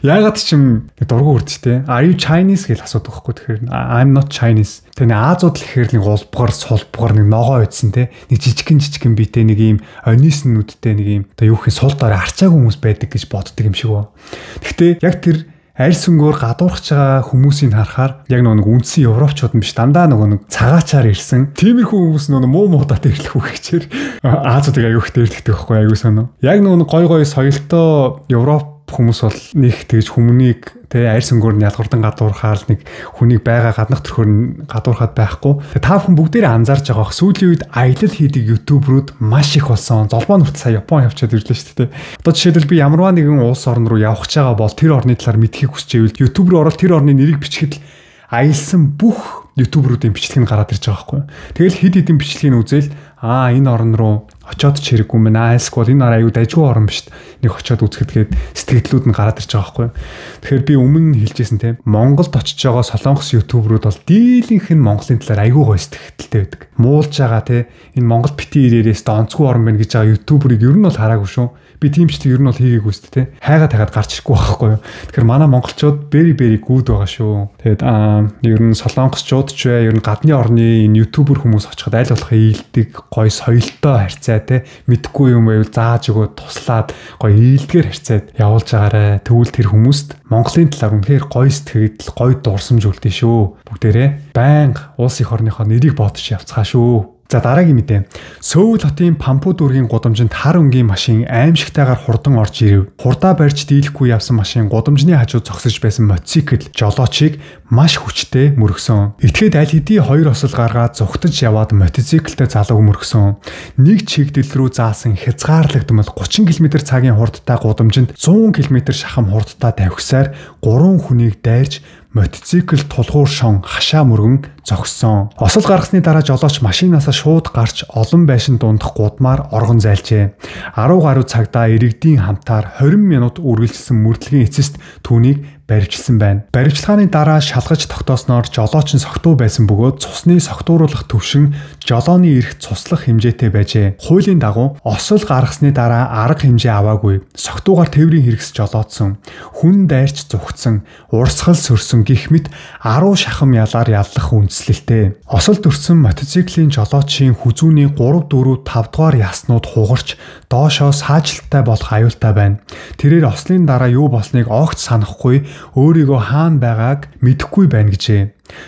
Яагаад ч юм дургу үрдэж те. Are you Chinese гэж асуудаг байхгүй. Тэгэхээр I'm not Chinese. Тэгээ Азууд л ихээр нэг улбгаар сулбгаар нэг ногоо үйдсэн те. Нэг жижигхэн биетэй нэг ийм онисэн нүдтэй нэг ийм одоо юу гэх юм сул дорой арчаагүй хүмүүс байдаг гэж боддог юм шиг ба. Гэхдээ яг тэр аль сүнгөөр гадуурхаж байгаа хүмүүсийг харахаар яг нэг үндсэн европчууд нь биш дандаа нэг цагаачаар ирсэн. Тиймэрхүү хүмүүс муу муудаад ирлэх үгчээр Азиудыг аюух дээрлэхдэг байхгүй аюу санаа. Яг нэг гой соёлтой Европ хүмүүс бол нэг тэгж хүмүүнийг тэ аль сүнгөөр нь ялгуурдан гадуурхаал нэг хүнийг байгаа гаднах төрхөөр нь гадуурхаад байхгүй. Та бүхэн бүгдээрээ анзаарж байгаа сүүлийн үед аялал хийдэг ютуберүүд маш их болсон. Золбоо нүрт сая Япон явчаад ирлээ шүү дээ. Одоо жишээлбэл би ямарваа нэгэн улс орн руу явах гэж байгаа бол тэр орны талаар мэдхийг хүсч ивэл ютубер орол тэр орны нэрийг бичихэд л аялсан бүх ютуберуудын бичлэг нь гараад ирж байгаа байхгүй. Тэгэл хид хидэн бичлэгийг үзэл энэ орн руу очиод ч хэрэггүй мэн эсвэл энэ аюу дайггүй орн биш нэг очиод үзэхэд сэтгэлдлүүд нь гараад ирж байгаа байхгүй. Тэгэхээр би өмнө хэлжсэн тийм Монголд очиж байгаа солонгос ютуберүүд бол дийлэнх нь Монголын талаар аюу гой сэтгэлдэлтэй байдаг. Муулж байгаа тийм энэ Монгол бити ирээрээс онцгүй орн байна гэж байгаа ютуберыг ер нь бол хараагүй шүү. Би тиймчлэг ер нь бол хийгээгүй шүү дээ. Хайгаад гарч ирэхгүй байхгүй юу. Тэгэхээр манай монголчууд бери гүд байгаа шүү. Тэгээд ер нь солонгосчууд ч бай ер нь гадны орны энэ ютубер хүмүүс очиход аль болох ийдэг гой соёлтой харьцаа те мэдхгүй юм байвал зааж өгөө туслаад гой ийдгээр харьцаад явуулж байгаарэ. Тэгвэл тэр хүмүүст Монголын талаар үнэхээр гой сэтгэл гой дурсамж үлдээ шүү. Бүгдээрээ байнга улс их орныхоо нэрийг бодож явцгаа шүү. За дараагийн мэдээ. Сөүл хотын Пампу дүүргийн гудамжинд хар өнгийн машин аимшигтайгаар хурдан орж ирэв. Хурдаа барьж дийлэхгүй явсан машин гудамжны хажууд зогсож байсан мотоцикл жолоочийг маш хүчтэй мөргсөн. Этгээд аль хэдийн 2 осол гаргаад зүгтж яваад мотоциклтэй залууг мөргсөн. Нэг чигдэл рүү заасан хязгаарлагдмал 30 км/цагийн хурдтай гудамжинд 100 км шахам хурдтай давхисаар 3 хүнийг дайрж мотоцикл тулгуур шон хашаа мөргөн зогссон. Осол гаргасны дараа жолооч машинаасаа шууд гарч олон байшин дундах гудмаар оргон зайлжээ. 10 гаруй цагдаа иргэдийн хамтаар 20 минут үргэлжилсэн мөрдлөгийн эцэст түүнийг баривчилсан байна. Баривчилгааны дараа шалгаж тогтоосноор жолооч нь согтуу байсан бөгөөд цусны согтууруулах төвшин жолооны эрх цуслах хэмжээтэй байжээ. Хуулийн дагуу осол гаргасны дараа арга хэмжээ аваагүй. Согтуугаар тээврийн хэрэгс жолоодсон. Хүн дайрч зүгтсэн, урсгал сөрсөн гэх мэт 10 шахам ялаар яллах үндслэлтэй. Осол дөрсөн мотоциклийн жолоочийн хүзүүний 3, 4, 5 дугаар яснууд хугарч доошоо саажилттай болох аюултай байна. Тэрээр ослын дараа юу болсныг огт санахгүй өөрийгөө хаана байгааг мэдэхгүй байна гэжээ.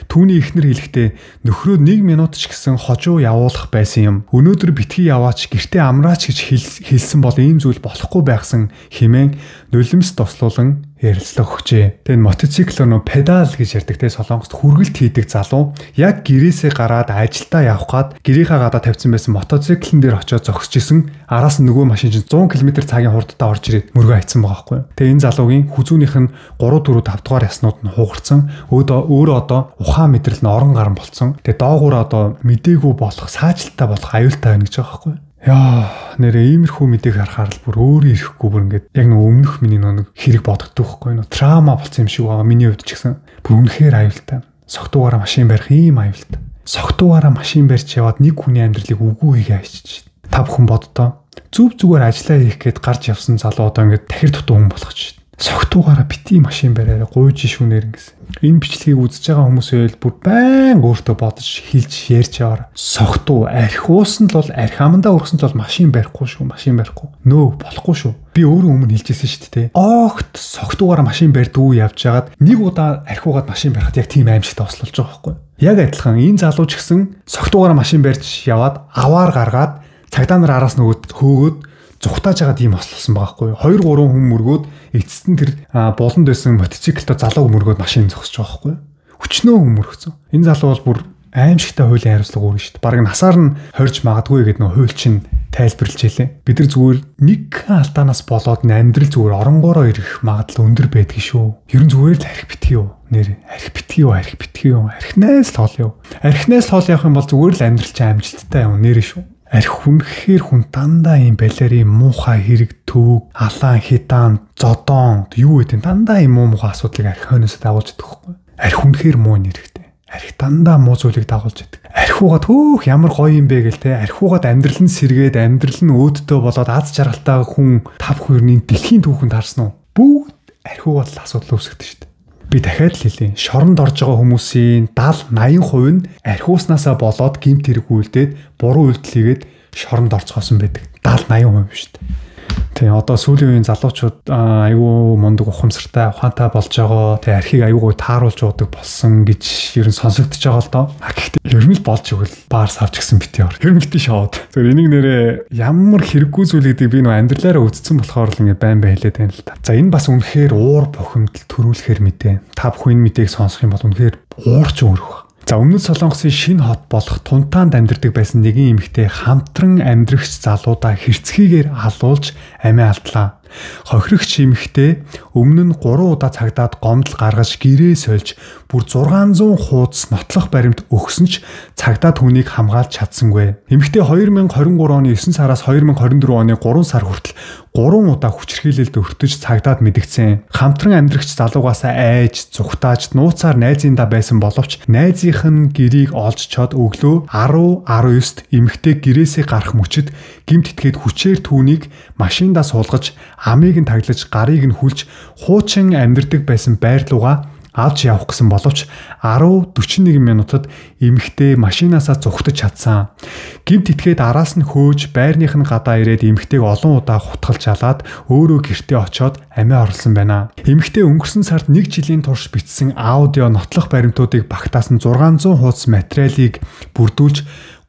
Түүний эхнэр хэлэхдээ нөхрөө 1 минут ч гэсэн хожуу явуулах байсан юм. Өнөөдөр битгий яваач гэртээ амраач гэж хэлсэн бол ийм зүйл болохгүй байхсан хэмээн нулимс тослуулан ярилцлага өгчээ. Тэгээд мотоциклоор нөө педал гэж ярьдаг те Солонгост хүргэлт хийдэг залуу яг гэрээсээ гараад ажилдаа явах гад гэрийнхаа гадаа тавьсан байсан мотоциклэн дээр очиод зогсож исэн. Араас нь нөгөө машин чинь 100 км/цагийн хурдтай орж ирээд мөргөө хайцсан байгаа байхгүй. Тэгээд энэ залуугийн хүзүүнийх нь 3, 4, 5 дугаар яснууд нь хугарсан. Өөрөө одоо ухаан мэдрэл нь орон гарan болцсон. Тэгээд доогуур одоо мдээгүй болох, саажилттай болох аюултай байна гэж байгаа байхгүй. Яа, нэрээ иймэрхүү мэдээг харахаар л бүр өөрөө ирэхгүй бүр ингээд яг нэг өмнөх миний нэг хэрэг бодогддог байхгүй нөө траума болсон юм шиг байгаа миний хувьд ч гэсэн бүр үнэхээр аюултай. Согтуугаараа машин барих ийм аюултай. Согтуугаараа машин барьж яваад нэг хүний амьдралыг үгүй хийгээ ачиж. Та бүхэн боддоо зүв зүгээр ажиллаа хийх гээд гарч явсан залуу одоо ингээд тахир дутуу хүн болох ч. Согтуугаараа бити машин бариараа гуйж шүүнээр ингэсэн. Энэ бичлэгийг үзэж байгаа хүмүүс байл бүр байн өөртөө бодож хэлж ярьж яваар. Согтуу архиусан л бол архи амандаа өргөсөн л бол машин барихгүй шүү, машин барихгүй. Нөө болохгүй шүү. Би өөрөө өмнө хэлжсэн шүү дээ. Огт согтуугаараа машин барьдгүй явж хагаад нэг удаа архиугаад машин барихад яг тийм аимшигтай ослолж байгаа байхгүй. Яг адилхан энэ залуу ч гэсэн согтуугаараа машин барьж яваад аваар гаргаад цагдаа нар араас нөгөөд хөөгөөд зүхтааж байгаа тийм ослсон байгаа байхгүй. 2, 3 хүн мөргөөд эцэст нь тэр болонд байсан мотоциклтай залууг мөргөөд машин зогсож байгаа байхгүй. Хүчнөө хүн мөргөцсөн. Энэ залуу бол бүр аимшигтай хуулийн хариуцлага өгнө шүү дээ. Бараг насаар нь хорж магадгүй гэдэг нөө хууль чинь тайлбарлаж хэлээ. Бид нар зүгээр нэг алдаанаас болоод амьдрал зүгээр оронгоороо ирэх магадлал өндөр байдаг шүү. Ер нь зүгээр л архи битгий юу? Нэр архи битгий юу? Архи битгий юу? Архинаас л хол юу? Архинаас л хол явах юм бол зүгээр л амьдрал чинь амжилттай юм нэр шүү. Архи хүнхээр хүн дандаа юм балерийн муухай хэрэг төв, алаан хитаан, зодон юу гэдэг дандаа юм муухай асуудлыг архи хойноос дагуулж идэх байхгүй. Архи хүнхээр муу нэрхтэй. Архи дандаа муу зүйлийг дагуулж идэг. Архиугаа төөх ямар гоё юм бэ гэл те. Архиугаад амьдрал нь сэргээд амьдрал нь өөддөө болоод аз жаргалтай хүн тав хоёрны дэлхийн түүхэнд харсан уу? Бүгд архиугаа л асуудал үүсгэдэг шүү дээ. Би дахиад л хэлье. Шоронд орж байгаа хүмүүсийн 70-80% нь архиуснасаа болоод гэмт хэрэг үйлдээд буруу үйлдэл хийгээд шоронд орцгоосон байдаг. 70-80% шүү дээ. Тэгээ одоо сүүлийн үеийн залуучууд айгүй мундаг ухамсартай ухаантай болж байгаа. Тэгээ архийг айгүй тааруулж уудаг болсон гэж ер нь сонсогдож байгаа л доо. Гэхдээ ер нь л болж өгөл баар савч гисэн бити ор. Ер нь бити шоод. Тэр энийг нэрээ ямар хэрэггүй зүйл гэдэг би нөө амьдралаараа үзсэн болохоор л ингэ байн бай хэлээд байна л та. За энэ бас үнэхээр уур бухимдал төрүүлэхээр мэдээ. Та бүхэн энэ мэдээг сонсох юм бол үнэхээр уурч өөрөх. За өмнөд Солонгосын шинэ хот болох Тунтаанд амьдардаг байсан нэгэн эмэгтэй хамтран амьдрагч залуудаа хэрцгийгээр алуулж амиа алдлаа. Хохирогч эмэгтэй өмнө нь 3 удаа цагдаад гомдол гаргаж гэрээ сольж бүр 600 хуудас нотлох баримт өгсөн ч цагдаа түүнийг хамгаалж чадсангүй. Эмэгтэй 2023 оны 9 сараас 2024 оны 3 сар хүртэл 3 удаа хүчирхийлэлд өртөж цагдаад мэдгдсэн. Хамтран амьдрагч залуугаас айж, зүхтааж, нууцаар найзындаа байсан боловч найзынх нь гэрийг олж чод өглөө 10:19-т эмэгтэй гэрээсээ гарах мөчид гимт итгээд хүчээр түүнийг машиндаа суулгаж амийг нь таглаж гарыг нь хүлж хуучин амьдардаг байсан байр руугаа авч явах гэсэн боловч 10:41 минутад эмэгтэй машинаасаа зүхтэж чадсан. Гимт итгээд араас нь хөөж байрных нь гадаа ирээд эмэгтэйг олон удаа хутгалж алаад өөрөө гэртээ очоод амиа орлсон байна. Эмэгтэй өнгөрсөн сард 1 жилийн турш бичсэн аудио нотлох баримтуудыг багтаасан 600 хуудас материалыг бүрдүүлж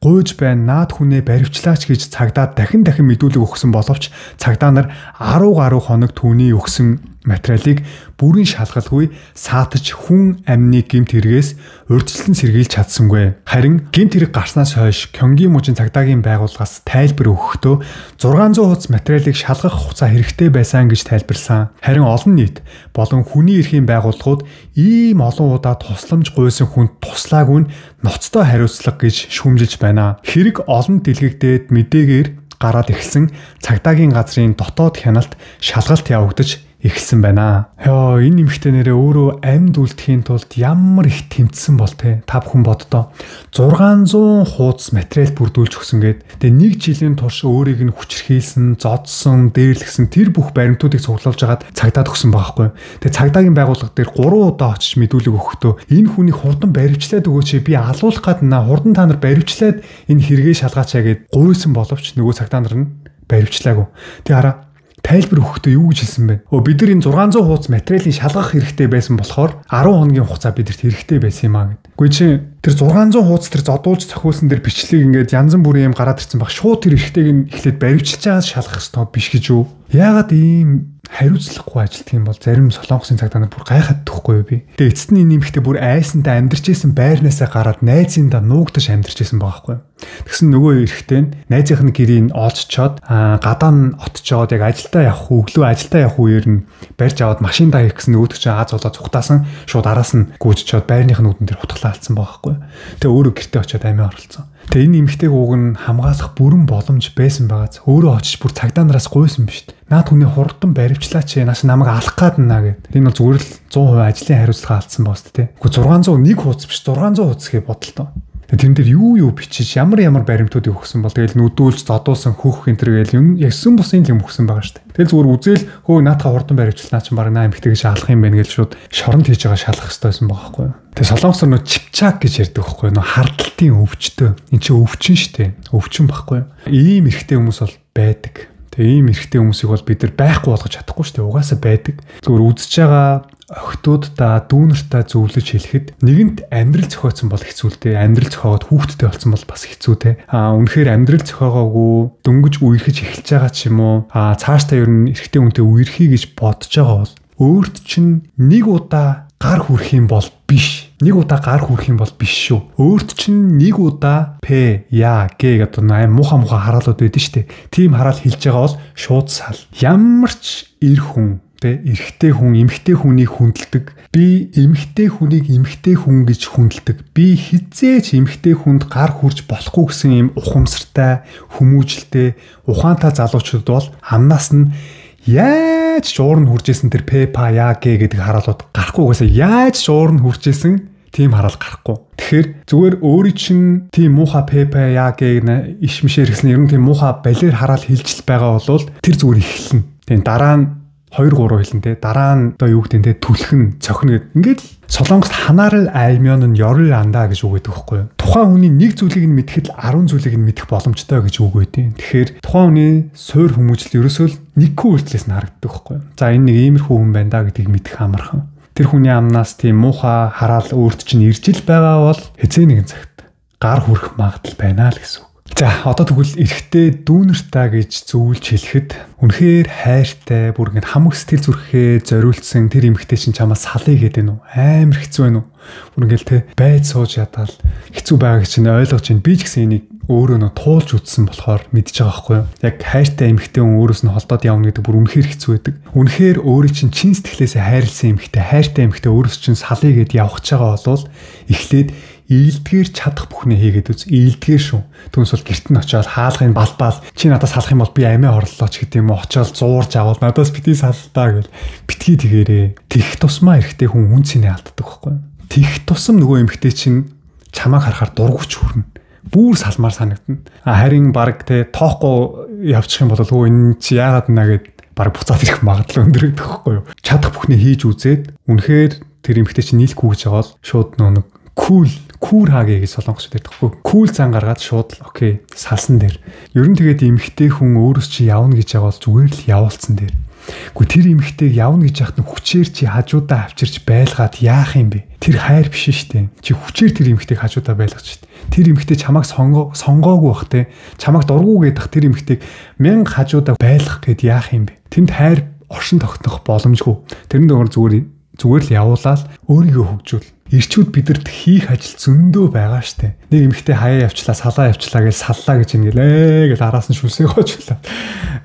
гуйж байна, наад хүнээ баривчлаач гэж цагдаа дахин мэдүүлэг өгсөн боловч цагдаа нар 10 гаруй хоног түүний өгсөн материалыг бүрэн шалгалгүй саатаж хүн амны гэмт хэрэгээс урьдчилан сэргийлж чадсангүй. Харин гэмт хэрэг гарснаас хойш Кёнгийн мужийн цагдаагийн байгууллагаас тайлбар өгөхдөө 600 хуудас материалыг шалгах хугацаа хэрэгтэй байсан гэж тайлбарлсан. Харин олон нийт болон хүний эрхийн байгууллагууд ийм олон удаа тусламж гуйсан хүнд туслаагүй нь ноцтой хариуцлага гэж шүүмжилж байна. Хэрэг олон дэлгэгдээд мэдээгээр гараад эхэлсэн цагдаагийн газрын дотоод хяналт шалгалт явагдаж эхэлсэн байна. Яа, энэ нэмэгтэй нэрээ өөрөө амьд үлдэхийн тулд ямар их тэмцсэн бол те. Та бүхэн боддоо 600 хуудас материал бүрдүүлж өгсөн гээд тэгээ нэг жилийн турш өөрийг нь хүчрхийлсэн, зодсон, дээрлэгсэн тэр бүх баримтуудыг цуглуулж агаад цагдаад өгсөн байгаа хгүй. Тэгээ цагдаагийн байгууллага дээр 3 удаа очиж мэдүүлэг өгөхдөө энэ хүнийг хурдан баривчлаад өгөөч, би алуулах гээд хурдан та нар баривчлаад энэ хэрэгээ шалгаачаа гэд гуйсан боловч нөгөө цагдаа нар нь баривчлаагүй. Тэгээ хараа тайлбар өгөхдөө юу гэж хэлсэн бэ? Бид нар энэ 600 хуудас материалын шалгах хэрэгтэй байсан болохоор 10 хоногийн хугацаа бидэрт хэрэгтэй байсан юм аа гэд. Гэхдээ чи тэр 600 хуудас тэр зодуулж зохиулсан тэр бичлэг ингээд янз бүрийн юм гараад ирсэн баг. Шууд тэр эрхтэйг нь эхлээд баривчилж байгаас шалгах ёстой биш гэж юу? Яагаад ийм хариуцлагагүй ажилтг юм бол зарим солонгосын цагдаа нар бүр гайхаад тахгүй юу би. Тэгээ эцэст нь нэмэхдээ бүр айсандаа амьдарч исэн байрнаасаа гараад найзындаа нуугдаж амьдарч исэн байгаа байхгүй. Тэгсэн нөгөө эрэгтэй нь найзынх нь гэрийг олцчоод гадаа нь отчоод яг ажилдаа явах өглөө ажилдаа явах үеэр нь барьж аваад машиндаа ирэх гэсэн өөдөг чинь Аз болоо цухтаасан шууд араас нь гүйжчоод байрных нь үүдэн дээр хутгалаа алдсан байгаа байхгүй. Тэгээ өөрөө гэртээ очиод амиа оролцсон. Тэгээ энэ эмэгтэйг уг нь хамгаалах бүрэн боломж байсан байгааз өөрөө очиж бүр цагдаа нараас гуйсан биш. Наад хүний хурдан баривчлаач нааш намайг алах гээд наа гэд. Энэ бол зүгээр л 100% ажлын хариуцлага алдсан бааз тээ. Гэхдээ 601 хуудас биш 600 хуудас гээ бодлоо. Тэрэн дээр юу бичиж ямар баримтуудыг өгсөн бол тэгэл нүдүүлж зодуулсан хөх энэ төр гээл яг сүм бусын юм өгсөн байгаа шүү дээ. Тэгэл зүгээр үзэл хөө наатаа хурдан баривчлаа чинь баг наа эмхтэйг шалах юм байна гэж шууд шоронд хийж байгаа шалах хэрэгтэй байсан байгаа байхгүй юу. Тэгээ солонгосоор нөө чипчак гэж ярьдаг байхгүй юу. Нөө хардталтын өвчтөө. Энд чинь өвчин шүү дээ. Өвчин байхгүй юу. Ийм эрхтэй хүмүүс бол байдаг. Тэгээ ийм эрхтэй хүмүүсийг бол бид нар байхгүй болгож чадахгүй шүү дээ. Угаасаа байдаг. Зүгээр үзэж байгаа охтуудаа дүүнэртээ зөвлөж хэлэхэд нэгэнт амьдрал зохиоцсон бол хэцүү л дээ. Амьдрал зохиогоод хүүхдтэй болсон бол бас хэцүү те. Үнэхээр амьдрал зохиогоогүй дөнгөж үерхэж эхэлж байгаа ч юм уу. Цаашдаа ер нь эрэгтэй хүнтэй үерхий гэж бодож байгаа бол өөрт чинь нэг удаа гар хүрэх юм бол биш. Нэг удаа гар хүрэх юм бол биш шүү. Өөрт чинь нэг удаа П, Я, Г гэдэг аим муха хараалууд байдаг шүү дээ. Тим хараал хэлж байгаа бол шууд сал. Ямар ч эр хүн эрэгтэй хүн эмэгтэй хүнийг хүндэлдэг. Би эмэгтэй хүнийг эмэгтэй хүн гэж хүндэлдэг. Би хизээч эмэгтэй хүнд гар хүрж болохгүй гэсэн юм ухамсартай, хүмүүжлтэй, ухаантай залуучууд бол амнаас нь яаж жуурн хуржсэн тэр П, П, Я, Г гэдэг хараалууд гарахгүйгээс яаж жуурн хуржсэн тийм хараал гарахгүй. Тэгэхээр зүгээр өөрийн чинь тийм муухай П, П, Я, Г иш мишээр гэсэн ер нь тийм муухай балер хараал хэлжил байгаа бол тэр зүгээр эхэлнэ. Тэгээ дараа нь 2 3 хэлэн те дараа нь одоо юу гэдэг те түлхэн цохно гэд ингээд солонгост ханаарал аймён нь ёрл андаа гэж үг гэдэг байхгүй юу. Тухайн хүний нэг зүйлийг нь мэдэхэд 10 зүйлийг нь мэдэх боломжтой гэж үг өгдөө. Тэгэхээр тухайн хүний суур хүмүүжил ерөөсөө л нэггүй үйлдэлээс нь харагддаг байхгүй юу. За энэ нэг иймэрхүү хүн байна да гэдгийг мэдэх амархан. Тэр хүний амнаас тийм муухай хараал өөрт чинь ирж ил байгаа бол хэзээ нэгэн цагт гар хүрэх магадлал байна л гэсэн үг. За одоо тэгвэл эрэгтэй дүүнэртаа гэж зөвлөж хэлэхэд үнэхээр хайртай бүр ингэ хамаг сэтгэл зүрхээ зориулсан тэр эмэгтэй чинь чамаас салъя гэдэг нь амар хэцүү байна уу? Бүр ингээл те байд сууж ядаал хэцүү байгааг чинь ойлгож байна. Би ч гэсэн энийг өөрөө нөө туулж үтсэн болохоор мэдж байгаа байхгүй юу? Яг хайртай эмэгтэй хүн өөрөөс нь холдоод явна гэдэг бүр үнэхээр хэцүү байдаг. Үнэхээр өөрийн чинь чин сэтгэлээсээ хайрлсан эмэгтэй хайртай эмэгтэй өөрөөс чинь салъя гэд явах гэж байгаа бол эхлээд ийдгээр чадах бүхнээ хийгээд үз. Ийдгээр шүү. Түүнээс бол гэрт нь очиод хаалгын балбаал чи надаас салах юм бол би амиа орлооч гэдэг юм очиод зуурж аваад надаас битгий саллаа гэл битгий тэгээрээ. Тэгх тусмаа эрэхтэй хүн үн цэнэ алддаг байхгүй юу? Тэгх тусам нөгөө эмэгтэй чинь чамааг харахаар дургуч хүрнэ. Бүүр салмаар санагдана. Харин баг те тоохгүй явчих юм бол энэ чи яагаад наа гэд баг буцаад ирэх магадлал өндөр гэдэг байхгүй юу? Чадах бүхнээ хийж үзээд үнэхээр тэр эмэгтэй чинь нийлэхгүй гэж байгаа бол шууд нэг кул хаагээ гэж солонгос дээр тэгэхгүй. Кул цан гаргаад шууд л окей салсан дээр. Ер нь тэгээд эмэгтэй хүн өөрөөс чи явна гэж байгаа бол зүгээр л явуулсан дээр. Гэхдээ тэр эмэгтэйг явна гэж яхад нь хүчээр чи хажуудаа авчирч байлгаад яах юм бэ? Тэр хайр биш штэ. Чи хүчээр тэр эмэгтэйг хажуудаа байлгаж штэ. Тэр эмэгтэй чамайг сонгоогүй бах те. Чамайг дургу гэдэх тэр эмэгтэйг 1000 хажуудаа байлгах гэд яах юм бэ? Тэнд хайр оршин тогтнох боломжгүй. Тэрэн дөөр зүгээр л явуулаад өөрийгөө хөгжүүл. Ирчүүд бидэрт хийх ажил зөндөө байгаа штэ. Нэг эмэгтэй хаяа явчлаа, салаа явчлаа гэж саллаа гэж ингээл гэж араас нь шүлсээ гоочглаа.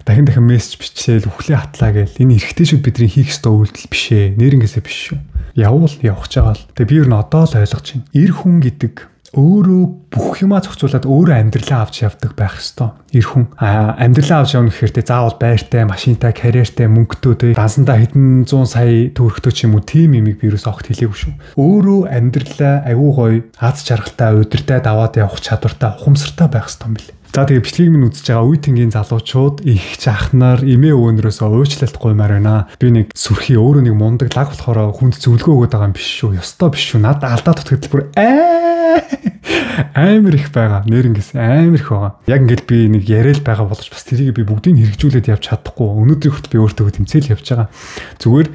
Дахин мессеж бичээл үхлээ хатлаа гээл. Энэ эрэгтэйчүүд бидний хийх ёстой үйлдэл биш ээ. Нэрнгээсээ биш шүү. Явуул явах чагаал. Тэгээ би юу н одоо л ойлгож байна. Эр хүн гэдэг өөрөө бүх юмаа зохицуулаад өөрөө амьдралаа авч явдаг байх ёстой. Эр хүн амьдралаа авч явна гэхээр заавал байртай, машинтай, карьертай, мөнгөтэй, дансандаа хэдэн 100 сая төгрөгтэй ч юм уу тийм юмыг би юус огт хэлээгүй шүү. Өөрөө амьдралаа аюу гоё, аз жаргалтай, удирдах даваад явах чадвартай, ухамсартай байх ёстой юм билээ. За тэгээ бичлэгийг минь үзэж байгаа үе тэнгийн залуучууд их жахнаар эмээ өвөнрөөсөө уучлалт гуймаар байна. Би нэг сүрхий өөрөө нэг мундаг лаг болохоор хүнд зөвлөгөө өгöd байгаа юм биш шүү. Ёстой биш шүү. Над алдаа тутагд бүр амар их байгаа. Нэрнгээс амар их байгаа. Яг ингээд би нэг яриад байгаа боловч бас тэрийг би бүгдийг хэрэгжүүлээд явж чадахгүй. Өнөөдөр хүртэл би өөртөө тэмцээл явж байгаа. Зүгээр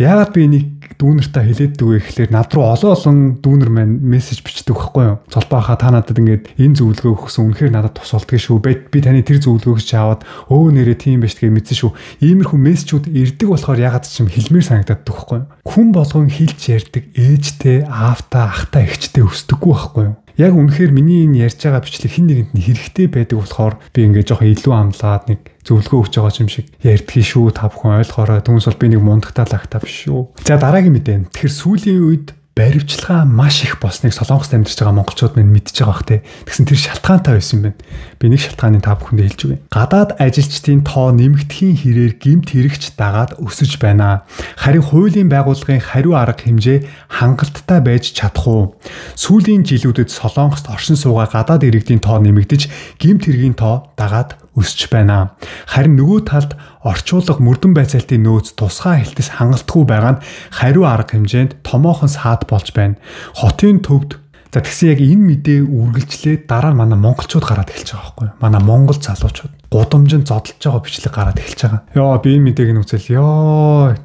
яагаад би энийг дүүнэртээ хэлээддэг вэ гэхлээр над руу олон дүүнер маань мессеж бичдэг байхгүй юу? Цолбаахаа та надад ингээд энэ зөвлөгөө өгсөн үнэхээр надад тус болдгоо шүү. Би таны тэр зөвлөгөөг чи аваад нэрээ тийм байж тэгээ мэдсэн шүү. Иймэрхүү мессежүүд ирдэг болохоор ягаад ч юм хэлмээр санагдаад байхгүй юу? Хүн болгон хэлж ярьдаг ээжтэй, аавтай, ахтай, эгчтэй өсдөггүй байхгүй юу? Яг үнэхээр миний энэ ярьж байгаа бичлэг хин нэгэнд нь хэрэгтэй байдаг болохоор би ингээд жоохон илүү амлаад нэг зөвлөгөө өгч байгаа юм шиг ярьдгийг шүү. Та бүхэн ойлгоорой. Түүнээс бол би нэг мундагтаа лагтаа биш шүү. За дараагийн мэдээ. Тэгэхээр сүүлийн үед баривчлага маш их болсныг Солонгост амьдарч байгаа монголчууд минь мэдж байгаа бах те. Тэгсэн тэр шалтгаантай байсан юм байна. Би нэг шалтгааныг та бүхэндээ хэлж өгье. Гадаад ажилчдын тоо нэмэгдэхийн хэрээр гэмт хэрэгч дагаад өсөж байна. Харин хуулийн байгууллагын хариу арга хэмжээ хангалттай байж чадах уу? Сүүлийн жилүүдэд Солонгост оршин суугаа гадаад иргэдийн тоо нэмэгдэж гэмт хэргийн тоо дагаад өсөж байна. Харин нөгөө талд орчуулга мөрдөн байцаалтын нөөц тусгай хэлтэс хангалтгүй байгаа нь хариу арга хэмжээнд томоохон саад болж байна. Хотын төвд за тэгсэн яг энэ мэдээ үргэлжлээд дараа нь манай монголчууд гараад эхэлж байгаа байхгүй юу? Манай монгол залуучууд гудамжинд зодолж байгаа бичлэг гараад эхэлж байгаа. Йоо би энэ мэдээг нь үзэл ёо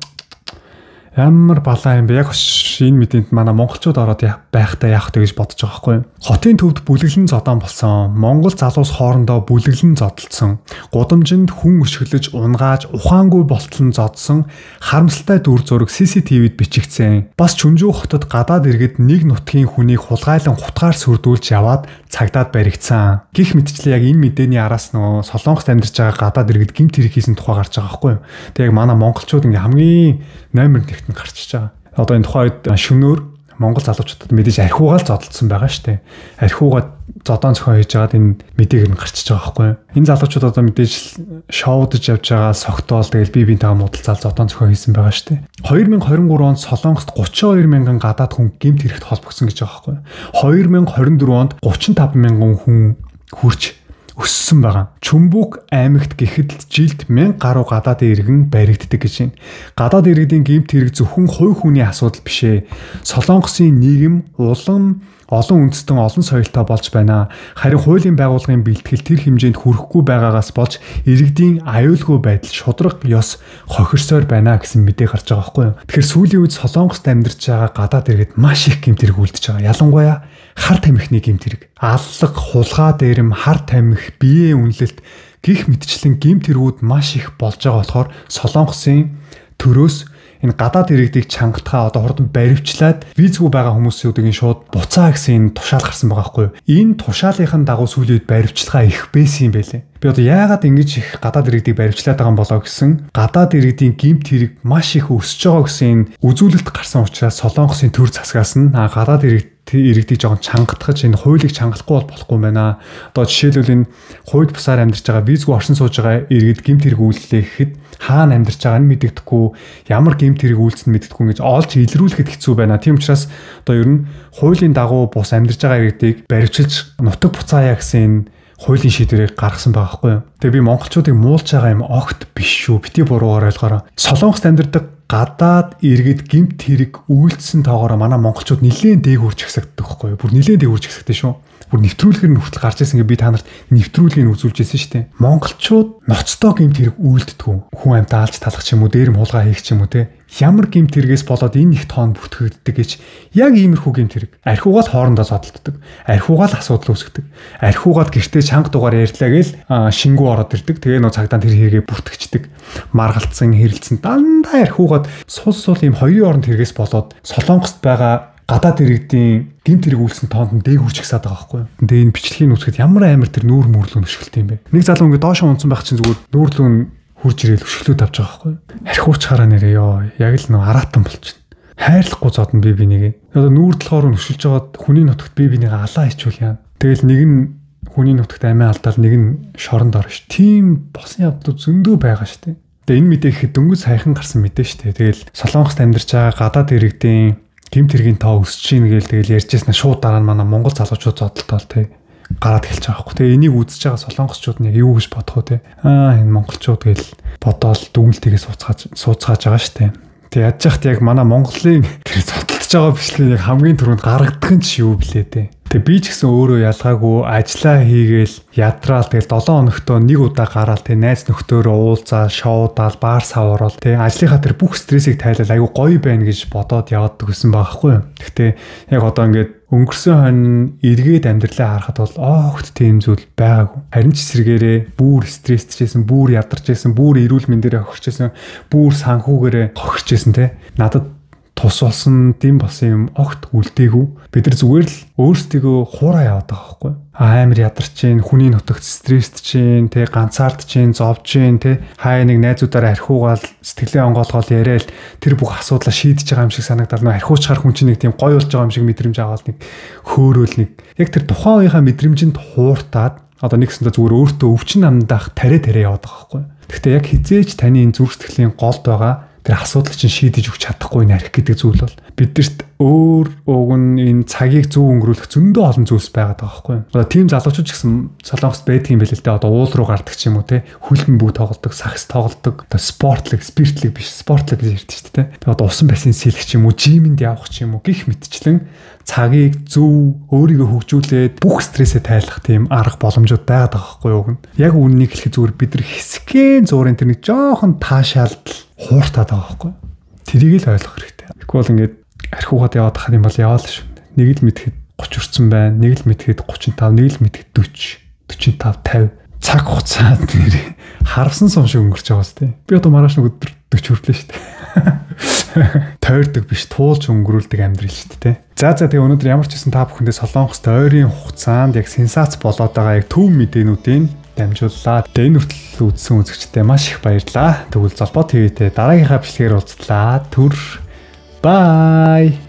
ямар балаа юм бэ? Яг энэ мэдээнд манай монголчууд ороод байхдаа яах вэ гэж бодож байгаа байхгүй юу? Хотын төвд бүлэглэн зодон болсон. Монгол залуус хоорондоо бүлэглэн зодолцсон. Гудамжинд хүн өшгөлөж унгааж ухаангүй болтлон зодсон харамсалтай дүр зураг CCTV-д бичигдсэн. Бас Чүнжүү хотод гадаад иргэд нэг нутгийн хүнийг хулгайлан хутгаар сүрдүүлж яваад цагдаад баригдсан. Гэх мэтчлээ яг энэ мэдээний араас нөгөө Солонгост амьдарч байгаа гадаад иргэд гэмт хэрэг хийсэн тухай гарч байгаа байхгүй юу? Тэг яг манай монголчууд ингээ хамгийн номер нэгт гарчиж байгаа. Одоо энэ тухайд шөнөөр монгол залуучуудад мэдээж архиугаал зодолцсон байгаа шүү дээ. Архиугаа зодон зохион хийж байгаад энэ мэдээг нь гарчиж байгаа байхгүй юу? Энэ залуучууд одоо мэдээж шоудж явж байгаа согтоол тэгэл бие биентэйгээ муудалцаад зодон зохион хийсэн байгаа шүү дээ. 2023 онд Солонгост 32 мянган гадаад хүн гэмт хэрэгт холбогдсон гэж байгаа байхгүй юу? 2024 онд 35 мянган хүн хүрч өссөн байгаа. Чүмбүк аймагт гэхэд жилд 1000 гаруй гадаад иргэн баригддаг гэж байна. Гадаад иргэдийн гэмт хэрэг зөвхөн хувь хүний асуудал биш ээ. Солонгосын нийгэм олон үндэстэн олон соёлтой болж байна. Харин хуулийн байгууллагын бэлтгэл тэр хэмжээнд хүрэхгүй байгаагаас болж иргэдийн аюулгүй байдал шудраг ёс хохирсоор байна гэсэн мэдээ гарч байгаа байхгүй юу? Тэгэхээр сүүлийн үед Солонгост амьдарч байгаа гадаад иргэд маш их гэмт хэрэг үлдэж байгаа. Ялангуяа хар тамхины гэмт хэрэг. Аллах, хулгай дээрэм, хар тамхи, биеийн үнэлэлт гих мэтчлэн гэмт хэрэгүүд маш их болж байгаа болохоор Солонгосын төрөөс энэ гадаад иргэдийг чангатахаа одоо хурдан баривчлаад визгүй байгаа хүмүүсүүдийн шууд буцаа гэсэн тушаал гарсан байгаа байхгүй юу? Энэ тушаалынхын дагуу сүүлийн үед баривчилгаа их байсан юм байлээ. Би одоо яагаад ингэж их гадаад иргэдийг баривчлаад байгаа юм болоо гэсэн гадаад иргэдийн гэмт хэрэг маш их өсөж байгаа гэсэн үзүүлэлт гарсан учраас Солонгосын төр засгаас нь гадаад иргэдийг жоохон чангатгаж энэ хуулийг чангалахгүй болохгүй юм байна. Одоо жишээлбэл энэ хууль бусаар амьдарч байгаа визгүй оршин сууж байгаа иргэд гэмт хэрэг үйлдэлээ гэхэд хаана амьдарч байгаа нь мэдэгдэхгүй, ямар гэмт хэрэг үйлдэлд мэдэгдэхгүй гэж олж илрүүлэхэд хэцүү байна. Тийм учраас одоо ер нь хуулийн дагуу бус амьдарч байгаа иргэдийг баривчилж нутаг буцаая гэсэн хуулийн шийдвэрийг гаргасан байгаа байхгүй юу. Тэгээ би монголчуудыг муулж байгаа юм огт биш шүү. Бити буруугаар ойлгоорой. Солонгост амьдардаг гадаад иргэд гэмт хэрэг үйлдсэн тоогоороо манай монголчууд нэлээд дээгүүрч ихсэгддэг байхгүй юу. Бүр нэлээд дээгүүрч ихсэгдэж шүү. Бүр нэвтрүүлгээр нь хүртэл гарч ирсэн гэ би та нарт нэвтрүүлгийг үзүүлж ирсэн шүү дээ. Монголчууд ноцтой гэмт хэрэг үйлддэг. Хүн амьтаа алж талах ч юм уу, дээрэм хулгай хийх ч юм уу те. Ямар гэмт хэрэгээс болоод энэ их тоон бүтгэгддэг гэж яг иймэрхүү гэмт хэрэг. Архиугаал хоорондоо зодтолдог. Архиугаал асуудал үүсгдэг. Архиугаад гэртээ чанга дугаар ярьлаа гээл шингүү ороод ирдэг. Тэгээ нөө цагдаа тэр хэрэгээ бүтгэждэг. Маргалцсан, хэрэлцэн дандаа архиугаад сул ийм хоёрын оронд хэрэгээс болоод Солонгост байгаа гадаад иргэдийн гэмт хэрэг үйлсэн тоонд нь дээгүүрч ихсаад байгаа байхгүй юу. Тэгээ энэ бичлэгийг үзэхэд ямар амар тэр нүүр мөрлөө өшгөлт юм бэ. Нэг залуу ингээд доошоо унсан байх чинь зүгээр нүүрлөө нь хурж ирээл өшгөлөөд авч байгаа байхгүй юу. Архиуч хараа нэрээ ёо. Яг л нөө араатан болчихно. Хайрлахгүй зодно би бинийг. Одоо нүүрдлохоор өшөлж жагаад хүний нутагт би бинийг алаа хичүүл яа. Тэгэл нэг нь хүний нутагт амиа алдаал нэг нь шоронд орно ш. Тийм босон явдлууд зөндөө байгаа штэ. Тэгээ энэ мэдээ ихэд дөнгөж сайхан гарсан мэдээ штэ. Тэгэл Солонгост амьдарч байгаа гадаад иргэдийн гэмт хэргийн тоо өсөж ийн гээл тэгэл ярьжсэн шууд дараа нь манай монгол залуучууд зодтолтол те гараад эхэлж байгаа байхгүй. Тэгээ энийг үзэж байгаа солонгосчууд нь яг юу гэж бодох вэ те. Энэ монголчууд гээл бодоол дүгнэлтийгээ сууцгааж байгаа штэ. Тэг яаж яхад яг манай Монголын тэр зодтолж байгаа бичлэгийг яг хамгийн түрүүнд гаргадах нь ч юу блэ те. Тэг би ч гэсэн өөрөө ялгаагүй ажиллаа хийгээл ядраал тэгэл 7 хоногтоо нэг удаа гараал тэг найз нөхдөөрөө уулзаа шоудаал баар савуурал тэг ажлынхаа тэр бүх стрессийг тайлал айгу гоё байна гэж бодоод яваад гэсэн байхгүй юу. Гэхдээ яг одоо ингээд өнгөрсөн хонь эргээд амьдралаа харахад бол огт тийм зүйл байгаагүй. Харин ч эсрэгээрээ бүр стресстэйсэн, бүр ядарчсэн, бүр эрүүл мэндээрээ хохирчсэн, бүр санхүүгээрээ хохирчсэн те. Надад тус болсон дэм болсон юм огт үлдээгүй. Бид нар зүгээр л өөрсдийгөө хуураа яваад байгаа байхгүй. Амар ядарч чинь, хүний нутагт стресст чинь, тэ ганцаард чинь, зовж чинь, тэ хаа нэг найзуудаараа архиугаал сэтгэлээ онгоолгоол яриад тэр бүх асуудлаа шийдэж байгаа юм шиг санагдал. Нөө архиуучхаар хүн чинь нэг тийм гоё болж байгаа юм шиг мэдрэмж аваад нэг хөөрөөл нэг яг тэр тухайн үеийнхаа мэдрэмжинд хууртаад одоо нэгсэндээ зүгээр өөртөө өвчин амдаах тариа яваад байгаа байхгүй. Гэхдээ яг хизээж таны энэ зүрх сэтгэлийн голд байгаа тэр асуудал чинь шийдэж өгч чадахгүй нэрх гэдэг зүйл бол бидэрт өөр уг нь энэ цагийг зөв өнгөрүүлэх зөндөө олон зүйлс байгаад байгаа байхгүй юу. Одоо тийм залуучууд ч гэсэн Солонгост байдаг юм байл л дээ. Одоо уул руу гардаг ч юм уу те. Хүлэн бүү тоглодог, сакс тоглодог, одоо спортлог биш, спортлог гэж ярьдаг шүү дээ. Тэгээ одоо усан бассейн сэлэх ч юм уу, жимэнд явах ч юм уу гих мэтчлэн цагийг зөв өөрийгөө хөгжүүлээд бүх стрессээ тайлах тийм арга боломжууд байгаад байгаа байхгүй юу. Яг үннийг хэлэхэд зүгээр бид нар хэсгэн зуурын тэр нэг жоохон таашаалдал хууртаад байгаа байхгүй. Тэрийг л ойлгох хэрэгтэй. Тэгэхгүй бол ингээд архиугаад яваад хах юм бол яваал шүү. Нэг л мэдхэд 30 хүрсэн байна. Нэг л мэдхэд 35, нэг л мэдхэд 40, 45, 50 цаг хугацаанд нэр харвсан сум шиг өнгөрч байгаа сте. Би одоо маргааш нэг өдөр 40 хүрплээ шүү дээ. Тойрдог биш, туулж өнгөрүүлдэг амьдрал шүү дээ. За тэгээ өнөөдөр ямар ч гэсэн та бүхэндээ Солонгост ойрын хугацаанд яг сенсац болоод байгаа яг төв мэдээнүүдийн дамжууллаа. Тэгээ энэ хүртэл үзсэн үзэгчдээ маш их баярлалаа. Тэгвэл Золбоо ТV-тэй дараагийнхаа бичлэгээр уулзлаа. Түр. Bye.